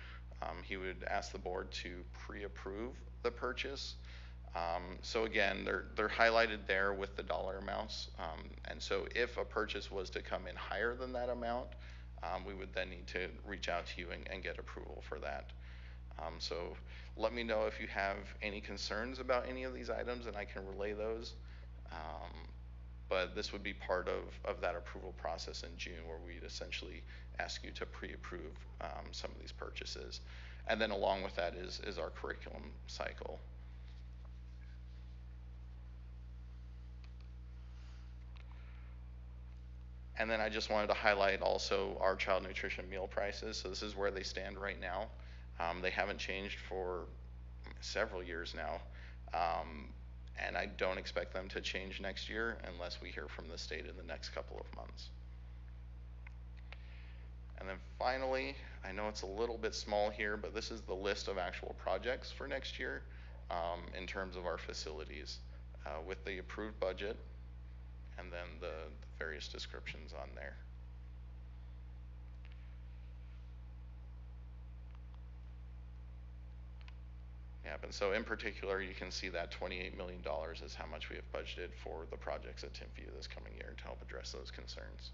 he would ask the board to pre-approve the purchase. So again, they're highlighted there with the dollar amounts. And so if a purchase was to come in higher than that amount, we would then need to reach out to you and get approval for that. So let me know if you have any concerns about any of these items and I can relay those. But this would be part of that approval process in June where we'd essentially ask you to pre-approve some of these purchases. And then along with that is our curriculum cycle. And then I just wanted to highlight also our child nutrition meal prices. So this is where they stand right now. They haven't changed for several years now. And I don't expect them to change next year unless we hear from the state in the next couple of months. And then finally, I know it's a little bit small here, but this is the list of actual projects for next year in terms of our facilities with the approved budget and then the various descriptions on there. Yeah, and so in particular, you can see that $28 million is how much we have budgeted for the projects at Timpview this coming year to help address those concerns.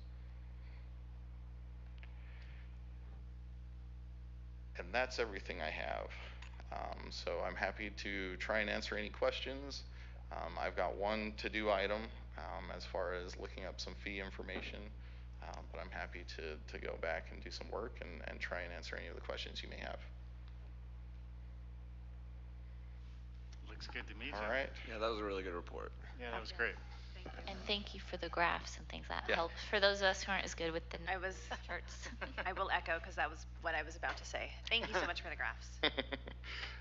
And that's everything I have. So I'm happy to try and answer any questions. I've got one to-do item as far as looking up some fee information, but I'm happy to go back and do some work and try and answer any of the questions you may have. Looks good to me, Joe. All right. Yeah, that was a really good report. Yeah, that was great. And thank you for the graphs and things that Yeah. help for those of us who aren't as good with the I was, charts. I will echo because that was what I was about to say. Thank you so much for the graphs.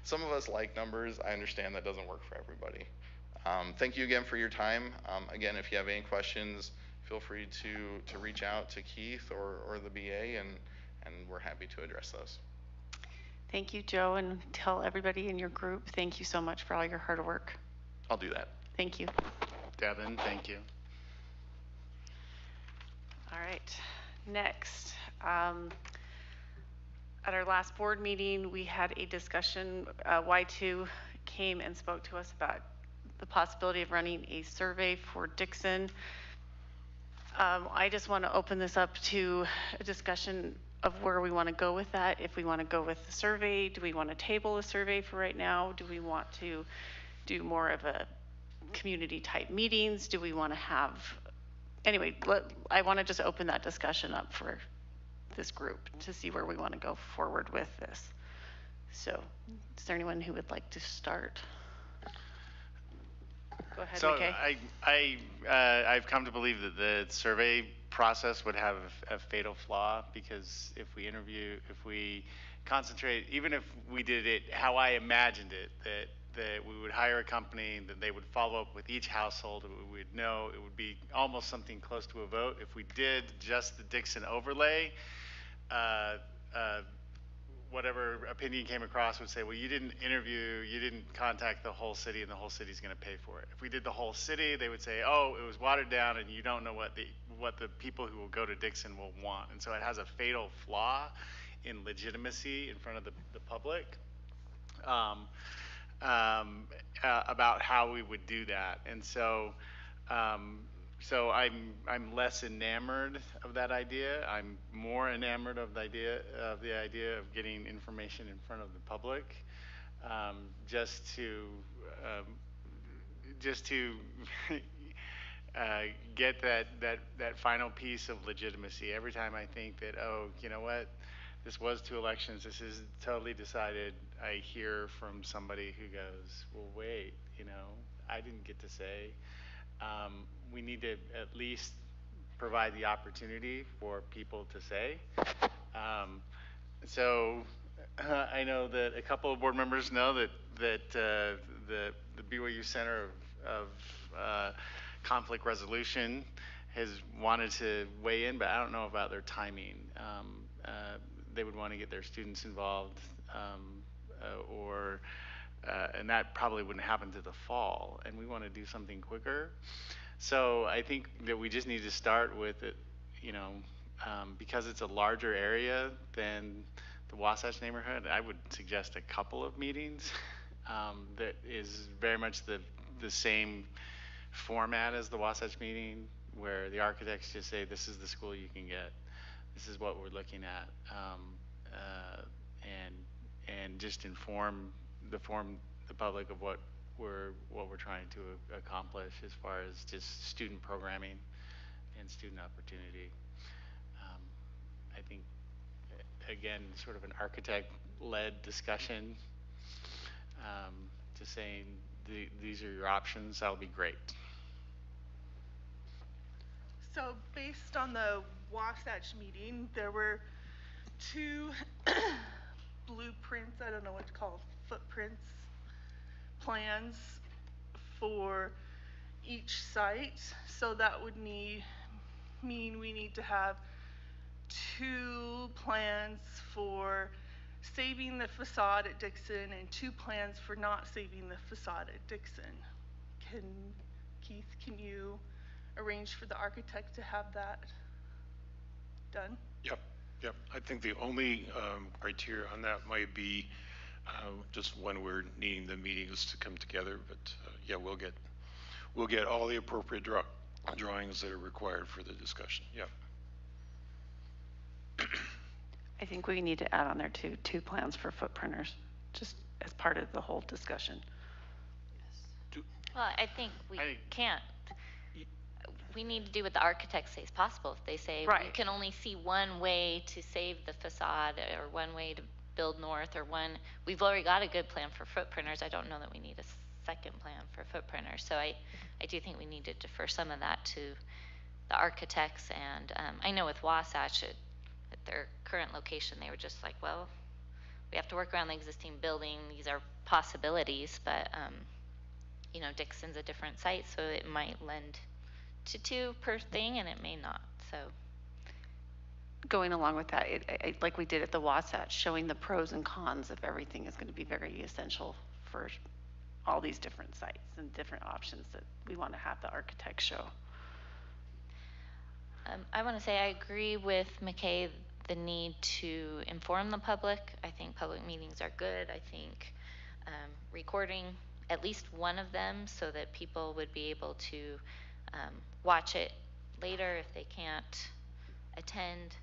Some of us like numbers. I understand that doesn't work for everybody. Thank you again for your time. Again, if you have any questions, feel free to reach out to Keith or the BA, and we're happy to address those. Thank you, Joe, and tell everybody in your group, thank you so much for all your hard work. I'll do that. Thank you. Devin, thank you. All right, next. At our last board meeting, we had a discussion. Y2 came and spoke to us about the possibility of running a survey for Dixon. I just want to open this up to a discussion of where we want to go with that. If we want to go with the survey, do we want to table a survey for right now? Do we want to do more of a community type meetings? Do we want to have, anyway, I want to just open that discussion up for this group to see where we want to go forward with this. So is there anyone who would like to start? Go ahead, So McKay. I've come to believe that the survey process would have a fatal flaw because if we concentrate, even if we did it how I imagined it, that we would hire a company, that they would follow up with each household, we would know it would be almost something close to a vote. If we did just the Dixon overlay, whatever opinion came across would say, well, you didn't interview, you didn't contact the whole city, and the whole city's going to pay for it. If we did the whole city, they would say, oh, it was watered down, and you don't know what the people who will go to Dixon will want. And so it has a fatal flaw in legitimacy in front of the public about how we would do that. And so so I'm less enamored of that idea. I'm more enamored of the idea of getting information in front of the public, just to get that final piece of legitimacy. Every time I think that, oh, you know what, this was 2 elections, this is totally decided, I hear from somebody who goes, well, wait, you know, I didn't get to say. We need to at least provide the opportunity for people to say. So I know that a couple of board members know that the BYU Center of Conflict Resolution has wanted to weigh in, but I don't know about their timing. They would want to get their students involved, and that probably wouldn't happen to the fall, and we want to do something quicker. So I think that we just need to start with it, because it's a larger area than the Wasatch neighborhood. I would suggest a couple of meetings that is very much the same format as the Wasatch meeting, where the architects just say, this is the school you can get, this is what we're looking at, and just inform the public of what we're trying to accomplish as far as just student programming and student opportunity. I think, again, sort of an architect-led discussion, just saying these are your options, that'll be great. So based on the Wasatch meeting, there were 2 blueprints, I don't know what to call footprints, plans for each site. So that would mean we need to have 2 plans for saving the facade at Dixon and 2 plans for not saving the facade at Dixon. Keith, can you arrange for the architect to have that done? Yep. I think the only criteria on that might be just when we're needing the meetings to come together. But yeah, we'll get all the appropriate drawings that are required for the discussion. Yep. I think we need to add on there too 2 plans for footprinters, just as part of the whole discussion. Well, I think we can't. We need to do what the architects say is possible. If they say we can only see one way to save the facade, or one way to build north, or we've already got a good plan for footprinters. I don't know that we need a second plan for footprinters. So I do think we need to defer some of that to the architects. And I know with Wasatch, at their current location, they were just like, well, we have to work around the existing building. These are possibilities, but Dixon's a different site, so it might lend to 2 per thing, and it may not. So going along with that, like we did at the Wasatch, showing the pros and cons of everything is going to be very essential for all these different sites and different options that we want to have the architect show. I want to say I agree with McKay, the need to inform the public. I think public meetings are good. I think recording at least one of them so that people would be able to watch it later if they can't attend.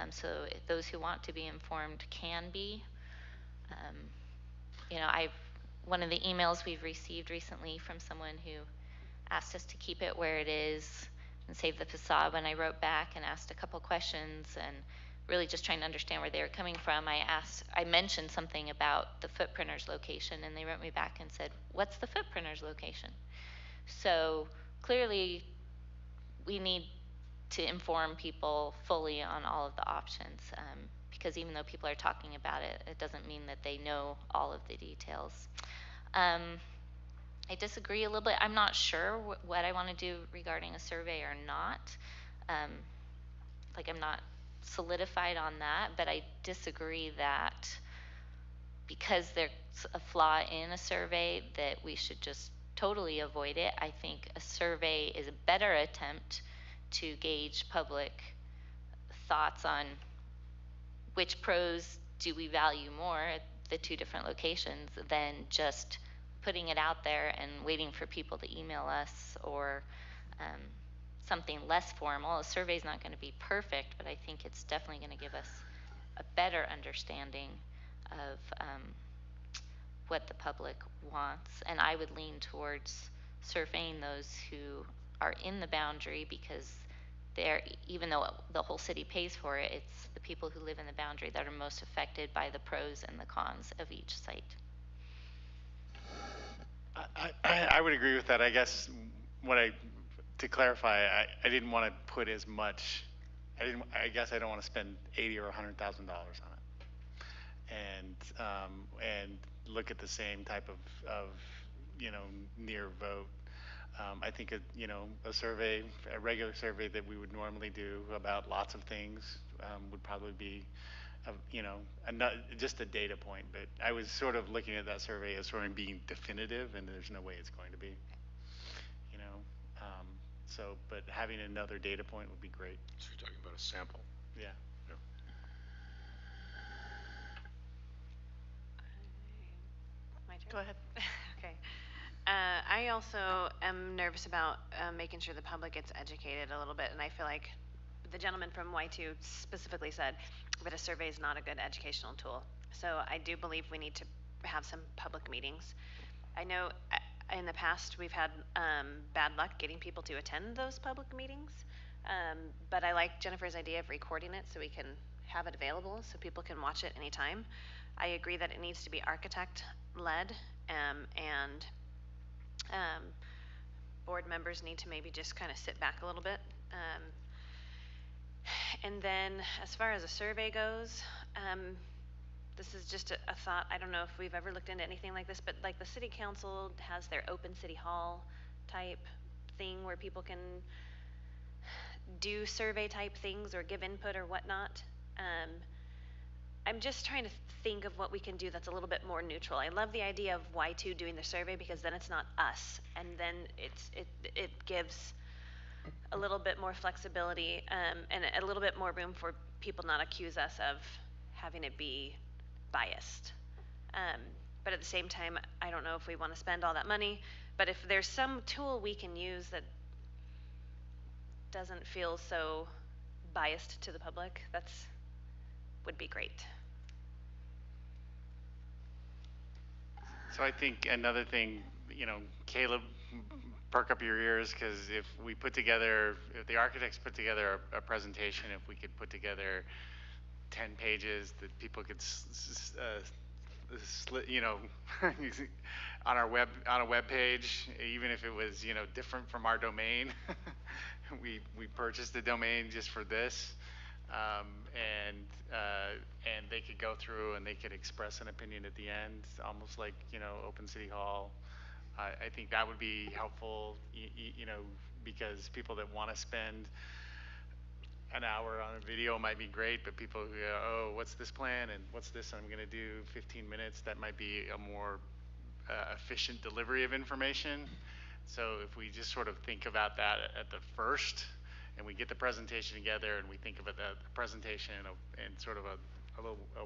So those who want to be informed can be. One of the emails we've received recently from someone who asked us to keep it where it is and save the facade. When I wrote back and asked a couple questions and really just trying to understand where they were coming from, I mentioned something about the footprinter's location, and they wrote me back and said, what's the footprinter's location? So clearly we need to inform people fully on all of the options, because even though people are talking about it, it doesn't mean that they know all of the details. I disagree a little bit. I'm not sure what I want to do regarding a survey or not. I'm not solidified on that, but I disagree that because there's a flaw in a survey that we should just totally avoid it. I think a survey is a better attempt to gauge public thoughts on which pros do we value more at the 2 different locations than just putting it out there and waiting for people to email us or something less formal. A survey is not going to be perfect, but I think it's definitely going to give us a better understanding of what the public wants. And I would lean towards surveying those who are in the boundary, because even though the whole city pays for it, it's the people who live in the boundary that are most affected by the pros and the cons of each site. I would agree with that. I guess what I to clarify, I didn't want to put as much, I guess I don't want to spend $80,000 or $100,000 on it. And look at the same type of, near vote. I think, a survey, a regular survey that we would normally do about lots of things, would probably be, just a data point. But I was sort of looking at that survey as sort of being definitive, and there's no way it's going to be, but having another data point would be great. So you're talking about a sample. Yeah. My turn? Go ahead. Okay. I also am nervous about making sure the public gets educated a little bit, and I feel like the gentleman from Y2 specifically said that a survey is not a good educational tool. So I do believe we need to have some public meetings. I know in the past we've had bad luck getting people to attend those public meetings, but I like Jennifer's idea of recording it so we can have it available so people can watch it anytime. I agree that it needs to be architect-led, and board members need to maybe just kind of sit back a little bit. And then as far as a survey goes, this is just a thought. I don't know if we've ever looked into anything like this, but like the city council has their open city hall type thing where people can do survey type things or give input or whatnot. I'm just trying to think of what we can do that's a little bit more neutral. I love the idea of Y2 doing the survey because then it's not us, and then it gives a little bit more flexibility, and a little bit more room for people not accuse us of having it be biased. But at the same time, I don't know if we want to spend all that money, but if there's some tool we can use that doesn't feel so biased to the public, would be great. So I think another thing, Caleb, perk up your ears, because if the architects put together a presentation, if we could put together 10 pages that people could, on a web page, even if it was, different from our domain, we purchased the domain just for this, and they could go through and they could express an opinion at the end, almost like, Open City Hall. I think that would be helpful, because people that want to spend an hour on a video might be great, but people who go, oh, what's this plan and what's this I'm going to do 15 minutes, that might be a more efficient delivery of information. So if we just sort of think about that at the first, and we get the presentation together and we think about the presentation and sort of a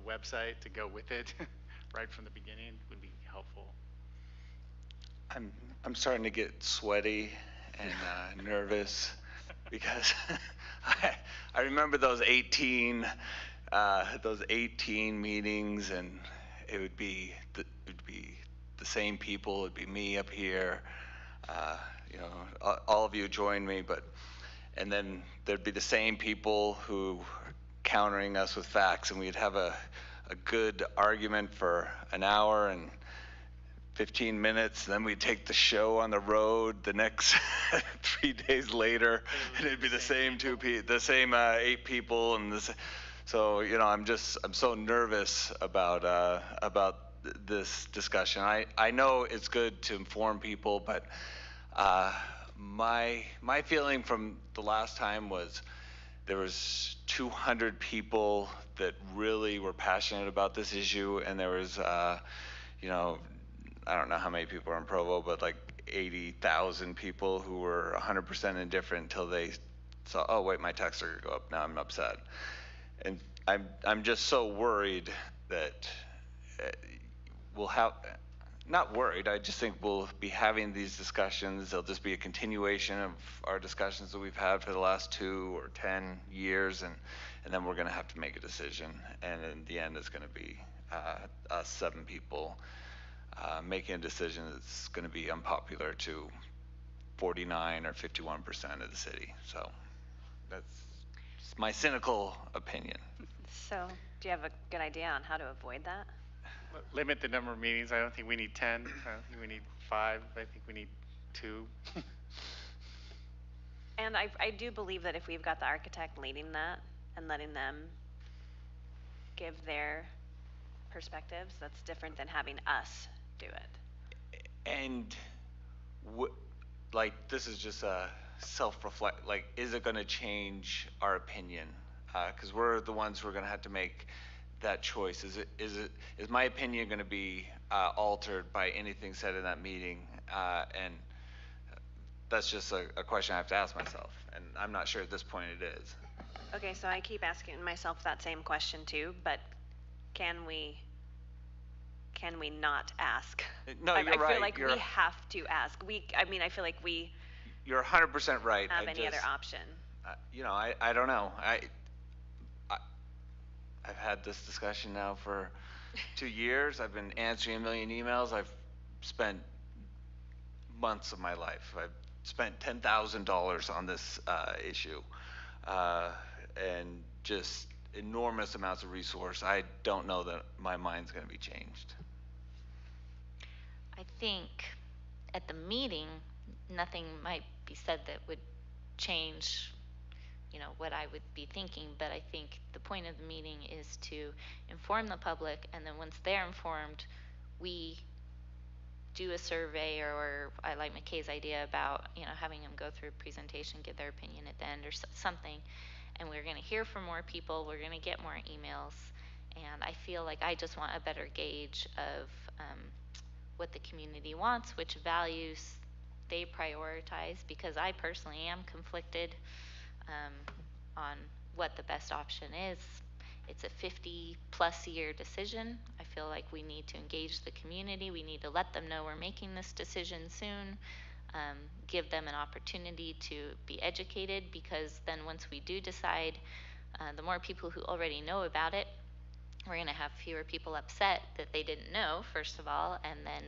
website to go with it right from the beginning, would be helpful. I'm starting to get sweaty and nervous because I remember those 18 meetings, and it would be the same people. It'd be me up here, all of you join me, and then there'd be the same people who countering us with facts, and we'd have a good argument for an hour and 15 minutes, then we'd take the show on the road the next 3 days later, and it'd be the same 8 people, and this. So I'm so nervous about this discussion. I know it's good to inform people, but my feeling from the last time was there was 200 people that really were passionate about this issue, and there was I don't know how many people are in Provo, but like 80,000 people who were 100% indifferent until they saw, oh wait, my taxes are gonna go up. Now I'm upset, and I'm just so worried that we'll have. Not worried. I just think we'll be having these discussions. They'll just be a continuation of our discussions that we've had for the last 2 or 10 years, and then we're going to have to make a decision. And in the end, it's going to be us 7 people making a decision that's going to be unpopular to 49 or 51% of the city. So that's my cynical opinion. So do you have a good idea on how to avoid that? Limit the number of meetings. I don't think we need 10. I don't think we need 5. I think we need 2. And I do believe that if we've got the architect leading that and letting them give their perspectives, that's different than having us do it. And like, this is just a self-reflect, like, is it gonna change our opinion? Cause we're the ones who are gonna have to make that choice. Is my opinion gonna be, altered by anything said in that meeting? And that's just a question I have to ask myself, and I'm not sure at this point it is. Okay, so I keep asking myself that same question too, but can we not ask? No, you're I right. feel like we have to ask. I feel like we You're 100% right. have any other option. You know, I don't know. I've had this discussion now for 2 years. I've been answering a million emails. I've spent months of my life. I've spent $10,000 on this issue, and just enormous amounts of resource. I don't know that my mind's going to be changed. I think at the meeting, nothing might be said that would change, you know, what I would be thinking, but I think the point of the meeting is to inform the public, and then once they're informed, we do a survey, or I like McKay's idea about, you know, having them go through a presentation, give their opinion at the end or something, and we're going to hear from more people, we're going to get more emails, and I feel like I just want a better gauge of what the community wants, which values they prioritize, because I personally am conflicted on what the best option is. It's a 50-plus year decision. I feel like we need to engage the community. We need to let them know we're making this decision soon, give them an opportunity to be educated, because then once we do decide, the more people who already know about it, we're going to have fewer people upset that they didn't know, first of all, and then,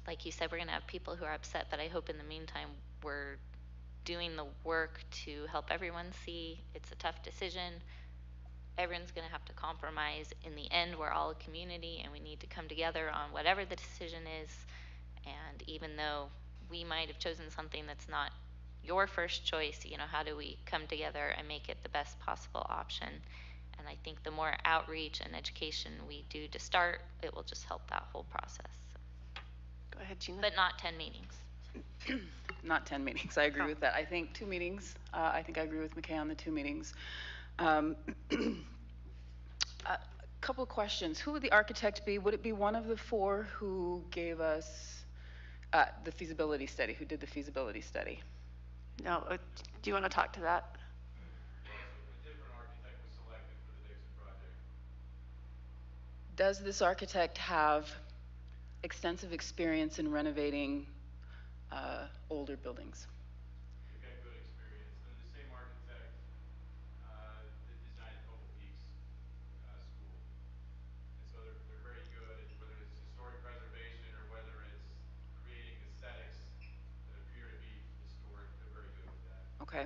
like you said, we're going to have people who are upset, but I hope in the meantime we're doing the work to help everyone see it's a tough decision. Everyone's going to have to compromise. In the end, we're all a community, and we need to come together on whatever the decision is. And even though we might have chosen something that's not your first choice, you know, how do we come together and make it the best possible option? And I think the more outreach and education we do to start, it will just help that whole process. Go ahead, Gina. But not 10 meetings. Not 10 meetings. I agree with that. I think 2 meetings. I think I agree with McKay on the 2 meetings. A couple of questions. Who would the architect be? Would it be one of the 4 who gave us the feasibility study, who did the feasibility study? No, do you want to talk to that? Does this architect have extensive experience in renovating older buildings? They've got good experience. They're the same architect that designed Cobble Peaks School. And so they're very good at whether it's historic preservation or whether it's creating aesthetics that appear to be historic. They're very good with that. Okay.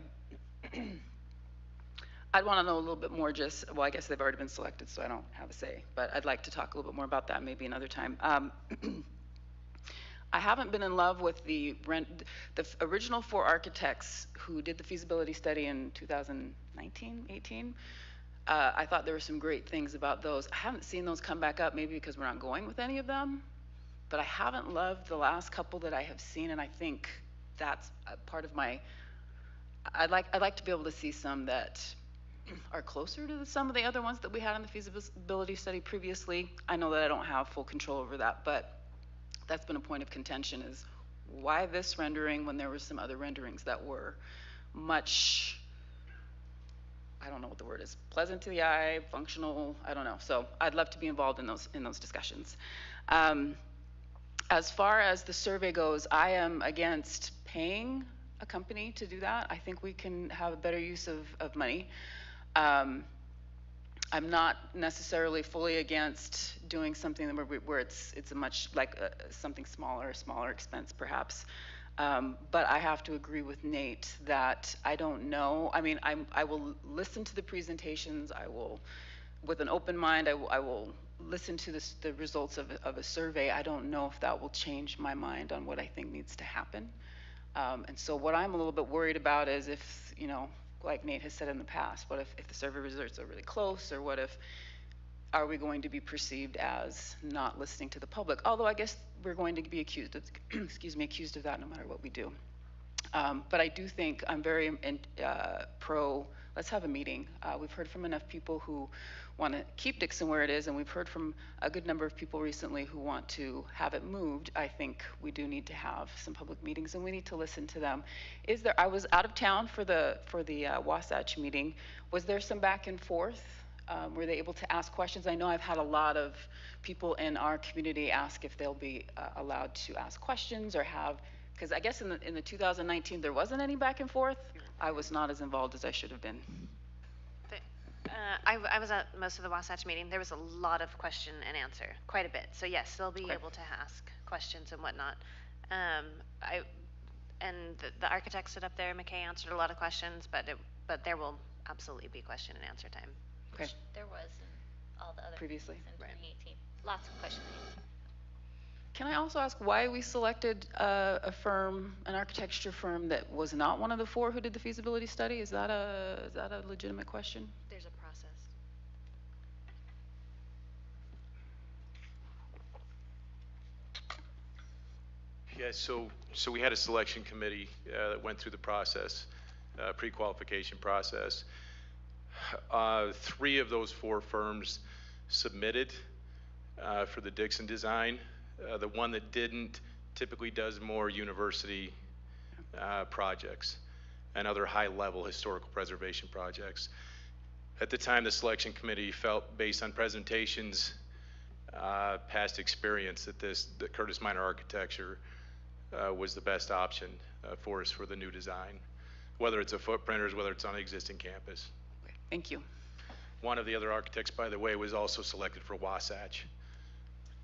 I'd want to know a little bit more well, I guess they've already been selected, so I don't have a say, but I'd like to talk a little bit more about that maybe another time. I haven't been in love with the original 4 architects who did the feasibility study in 2019, 18. I thought there were some great things about those. I haven't seen those come back up, maybe because we're not going with any of them, but I haven't loved the last couple that I have seen, and I think that's a part of my, I'd like to be able to see some that are closer to some of the other ones that we had in the feasibility study previously. I know that I don't have full control over that, but that's been a point of contention, is why this rendering when there were some other renderings that were much, I don't know what the word is, pleasant to the eye, functional, I don't know. So I'd love to be involved in those discussions. As far as the survey goes, I am against paying a company to do that. I think we can have a better use of money. I'm not necessarily fully against doing something where it's a much like something smaller, a smaller expense perhaps. But I have to agree with Nate that I don't know. I mean, I will listen to the presentations. I will, with an open mind, I will listen to the results of a survey. I don't know if that will change my mind on what I think needs to happen. And so what I'm a little bit worried about is if, you know, like Nate has said in the past, what if the survey results are really close, or what if, are we going to be perceived as not listening to the public? Although I guess we're going to be accused of, accused of that no matter what we do. But I do think I'm very pro, let's have a meeting. We've heard from enough people who want to keep Dixon where it is, and we've heard from a good number of people recently who want to have it moved. I think we do need to have some public meetings, and we need to listen to them. I was out of town for the Wasatch meeting. Was there some back and forth? Were they able to ask questions? I know I've had a lot of people in our community ask if they'll be allowed to ask questions or have, because I guess in the 2019 there wasn't any back and forth. I was not as involved as I should have been. I was at most of the Wasatch meeting. There was a lot of question and answer, quite a bit. So yes, they'll be able to ask questions and whatnot. The architect stood up there. McKay answered a lot of questions, but there will absolutely be question and answer time. Okay. There was in all the other Previously. in 2018. Lots of questions. Can I also ask why we selected a firm, an architecture firm that was not one of the 4 who did the feasibility study? Is that a legitimate question? There's a process. Yeah, so we had a selection committee that went through the process, pre-qualification process. 3 of those 4 firms submitted for the Dixon design. The one that didn't typically does more university projects and other high-level historical preservation projects. At the time, the selection committee felt, based on presentations, past experience, that Curtis Minor Architecture was the best option for us for the new design, whether it's a footprint or whether it's on an existing campus. Thank you. One of the other architects, by the way, was also selected for Wasatch.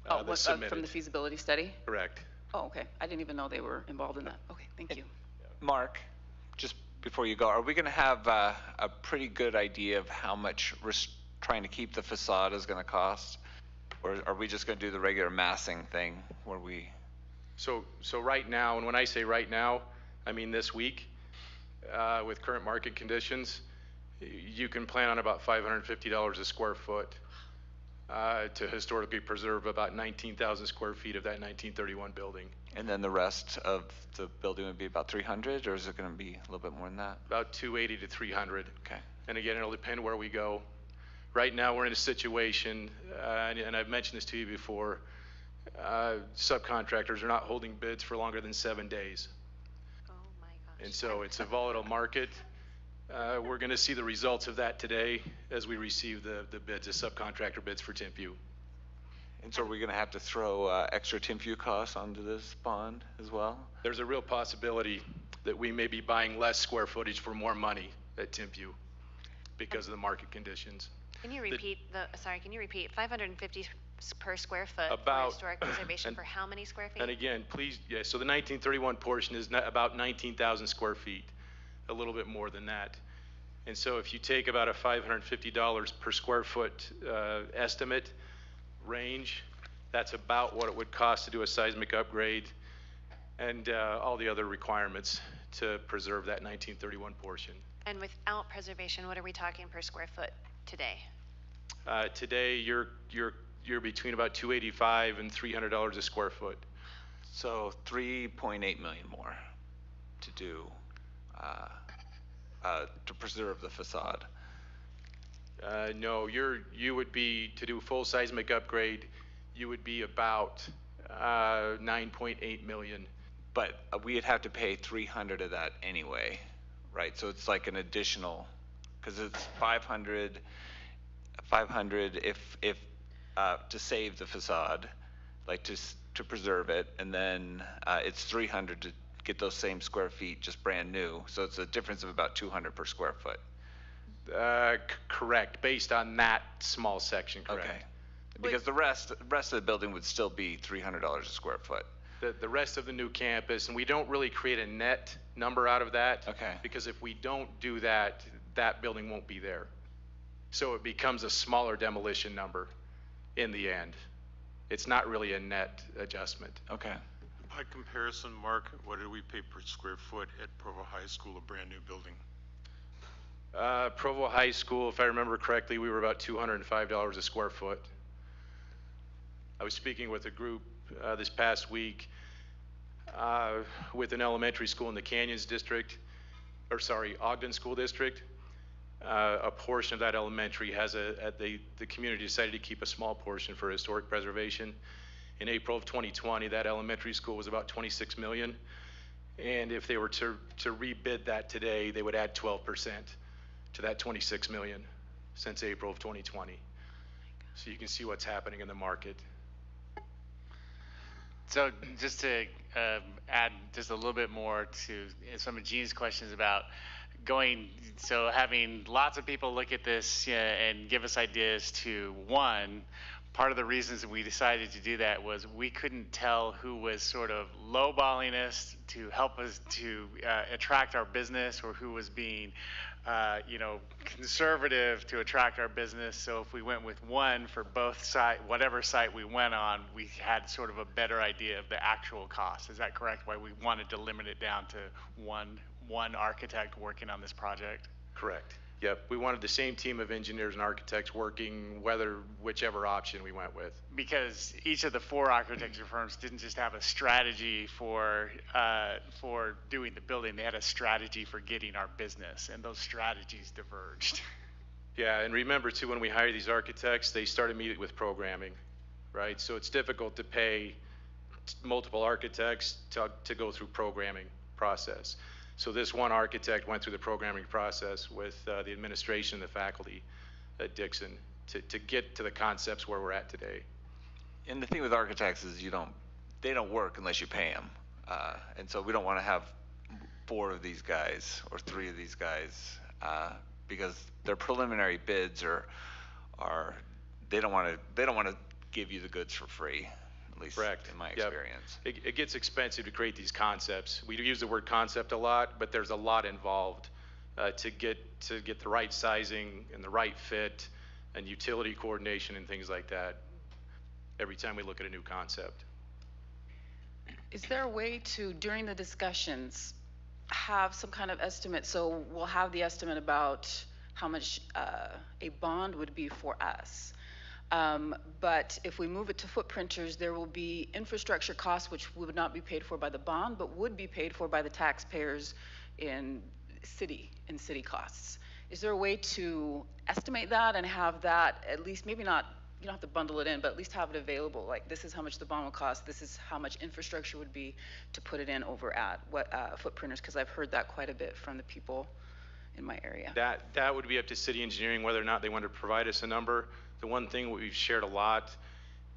From the feasibility study? Correct. Oh, okay. I didn't even know they were involved in that. Okay, thank you. Mark, just before you go, are we going to have a pretty good idea of how much trying to keep the facade is going to cost? Or are we just going to do the regular massing thing where we... So right now, and when I say right now, I mean this week, with current market conditions, you can plan on about $550 a square foot to historically preserve about 19,000 square feet of that 1931 building. And then the rest of the building would be about 300, or is it going to be a little bit more than that? About 280 to 300. Okay. And again, it'll depend where we go. Right now, we're in a situation, and I've mentioned this to you before, subcontractors are not holding bids for longer than 7 days. Oh my gosh. And so it's a volatile market. We're going to see the results of that today as we receive the bids, the subcontractor bids for Timpview. And so are we going to have to throw extra Timpview costs onto this bond as well? There's a real possibility that we may be buying less square footage for more money at Timpview because of the market conditions. Can you repeat can you repeat 550 per square foot About- for historic preservation for how many square feet? And again, please, yeah, so the 1931 portion is about 19,000 square feet, a little bit more than that. And so if you take about a $550 per square foot estimate range, that's about what it would cost to do a seismic upgrade and all the other requirements to preserve that 1931 portion. And without preservation, what are we talking per square foot today? Today, you're between about $285 and $300 a square foot. So 3.8 million more to do, to preserve the facade. No, you would be, to do full seismic upgrade, you would be about 9.8 million. But we'd have to pay 300 of that anyway, right? So it's like an additional, because it's 500 if to save the facade, like to preserve it, and then it's 300 to get those same square feet just brand new. So it's a difference of about 200 per square foot. Correct, based on that small section, correct. Okay. Because the rest of the building would still be $300 a square foot. The rest of the new campus, and we don't really create a net number out of that. Okay. Because if we don't do that, that building won't be there. So it becomes a smaller demolition number in the end. It's not really a net adjustment. Okay. By comparison, Mark, what do we pay per square foot at Provo High School, a brand-new building? Provo High School, if I remember correctly, we were about $205 a square foot. I was speaking with a group this past week with an elementary school in the Canyons district, Ogden School District. A portion of that elementary has the community decided to keep a small portion for historic preservation. In April of 2020, that elementary school was about 26 million. And if they were to rebid that today, they would add 12% to that 26 million since April of 2020. So you can see what's happening in the market. So just to add just a little bit more to some of Gene's questions about having lots of people look at this and give us ideas to, one, part of the reasons that we decided to do that was we couldn't tell who was sort of lowballing us to help us to attract our business, or who was being conservative to attract our business. So if we went with one for both whatever site we went on, we had sort of a better idea of the actual cost. Is that correct? Why we wanted to limit it down to one architect working on this project? Correct. Yep, we wanted the same team of engineers and architects working whichever option we went with. Because each of the 4 architecture firms didn't just have a strategy for doing the building, they had a strategy for getting our business, and those strategies diverged. Yeah, and remember too, when we hire these architects, they start immediately with programming, right? So it's difficult to pay multiple architects to go through programming process. So this one architect went through the programming process with the administration and the faculty at Dixon to get to the concepts where we're at today. And the thing with architects is they don't work unless you pay them. And so we don't want to have 4 of these guys or 3 of these guys because their preliminary bids are they don't want to give you the goods for free. At least Correct. In my Yep. experience. It gets expensive to create these concepts. We use the word concept a lot, but there's a lot involved to get the right sizing and the right fit and utility coordination and things like that every time we look at a new concept. Is there a way to, during the discussions, have some kind of estimate? So we'll have the estimate about how much a bond would be for us. But if we move it to footprinters, there will be infrastructure costs which would not be paid for by the bond, but would be paid for by the taxpayers in city costs. Is there a way to estimate that and have that at least, maybe not, you don't have to bundle it in, but at least have it available? Like, this is how much the bond will cost, this is how much infrastructure would be to put it in over at footprinters, because I've heard that quite a bit from the people in my area. That would be up to city engineering whether or not they want to provide us a number. The one thing we've shared a lot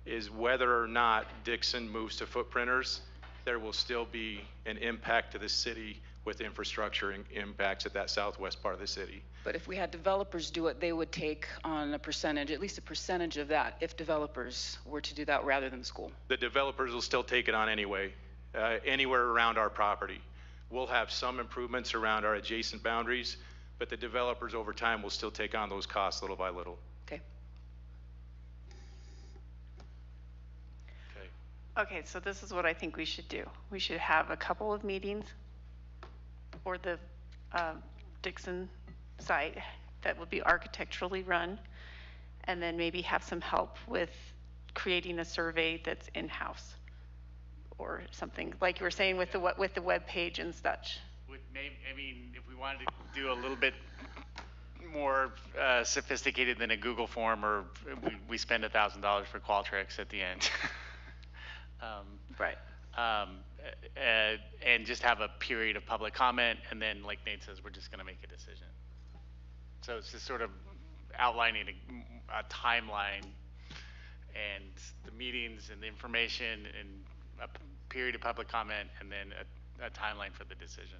is whether or not Dixon moves to footprinters, there will still be an impact to the city with infrastructure and impacts at that southwest part of the city. But if we had developers do it, they would take on a percentage, at least a percentage of that, if developers were to do that rather than the school. The developers will still take it on anyway, anywhere around our property. We'll have some improvements around our adjacent boundaries, but the developers over time will still take on those costs little by little. Okay. Okay, so this is what I think we should do. We should have a couple of meetings for the Dixon site that will be architecturally run, and then maybe have some help with creating a survey that's in-house or something, like you were saying with the web page and such. If we wanted to do a little bit more sophisticated than a Google form, or we spend $1,000 for Qualtrics at the end. Right. And just have a period of public comment, and then, like Nate says, we're just going to make a decision. So it's just sort of outlining a timeline, and the meetings and the information, and a period of public comment, and then a timeline for the decision.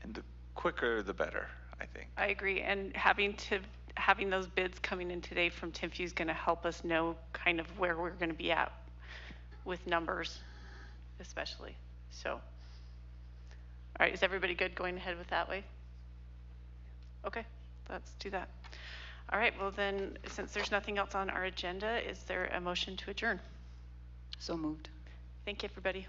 And the quicker the better, I think. I agree, and having those bids coming in today from Timfew is going to help us know kind of where we're going to be at with numbers, especially. So, all right, is everybody good going ahead with that way? Okay, let's do that. All right, well then, since there's nothing else on our agenda, is there a motion to adjourn? So moved. Thank you, everybody.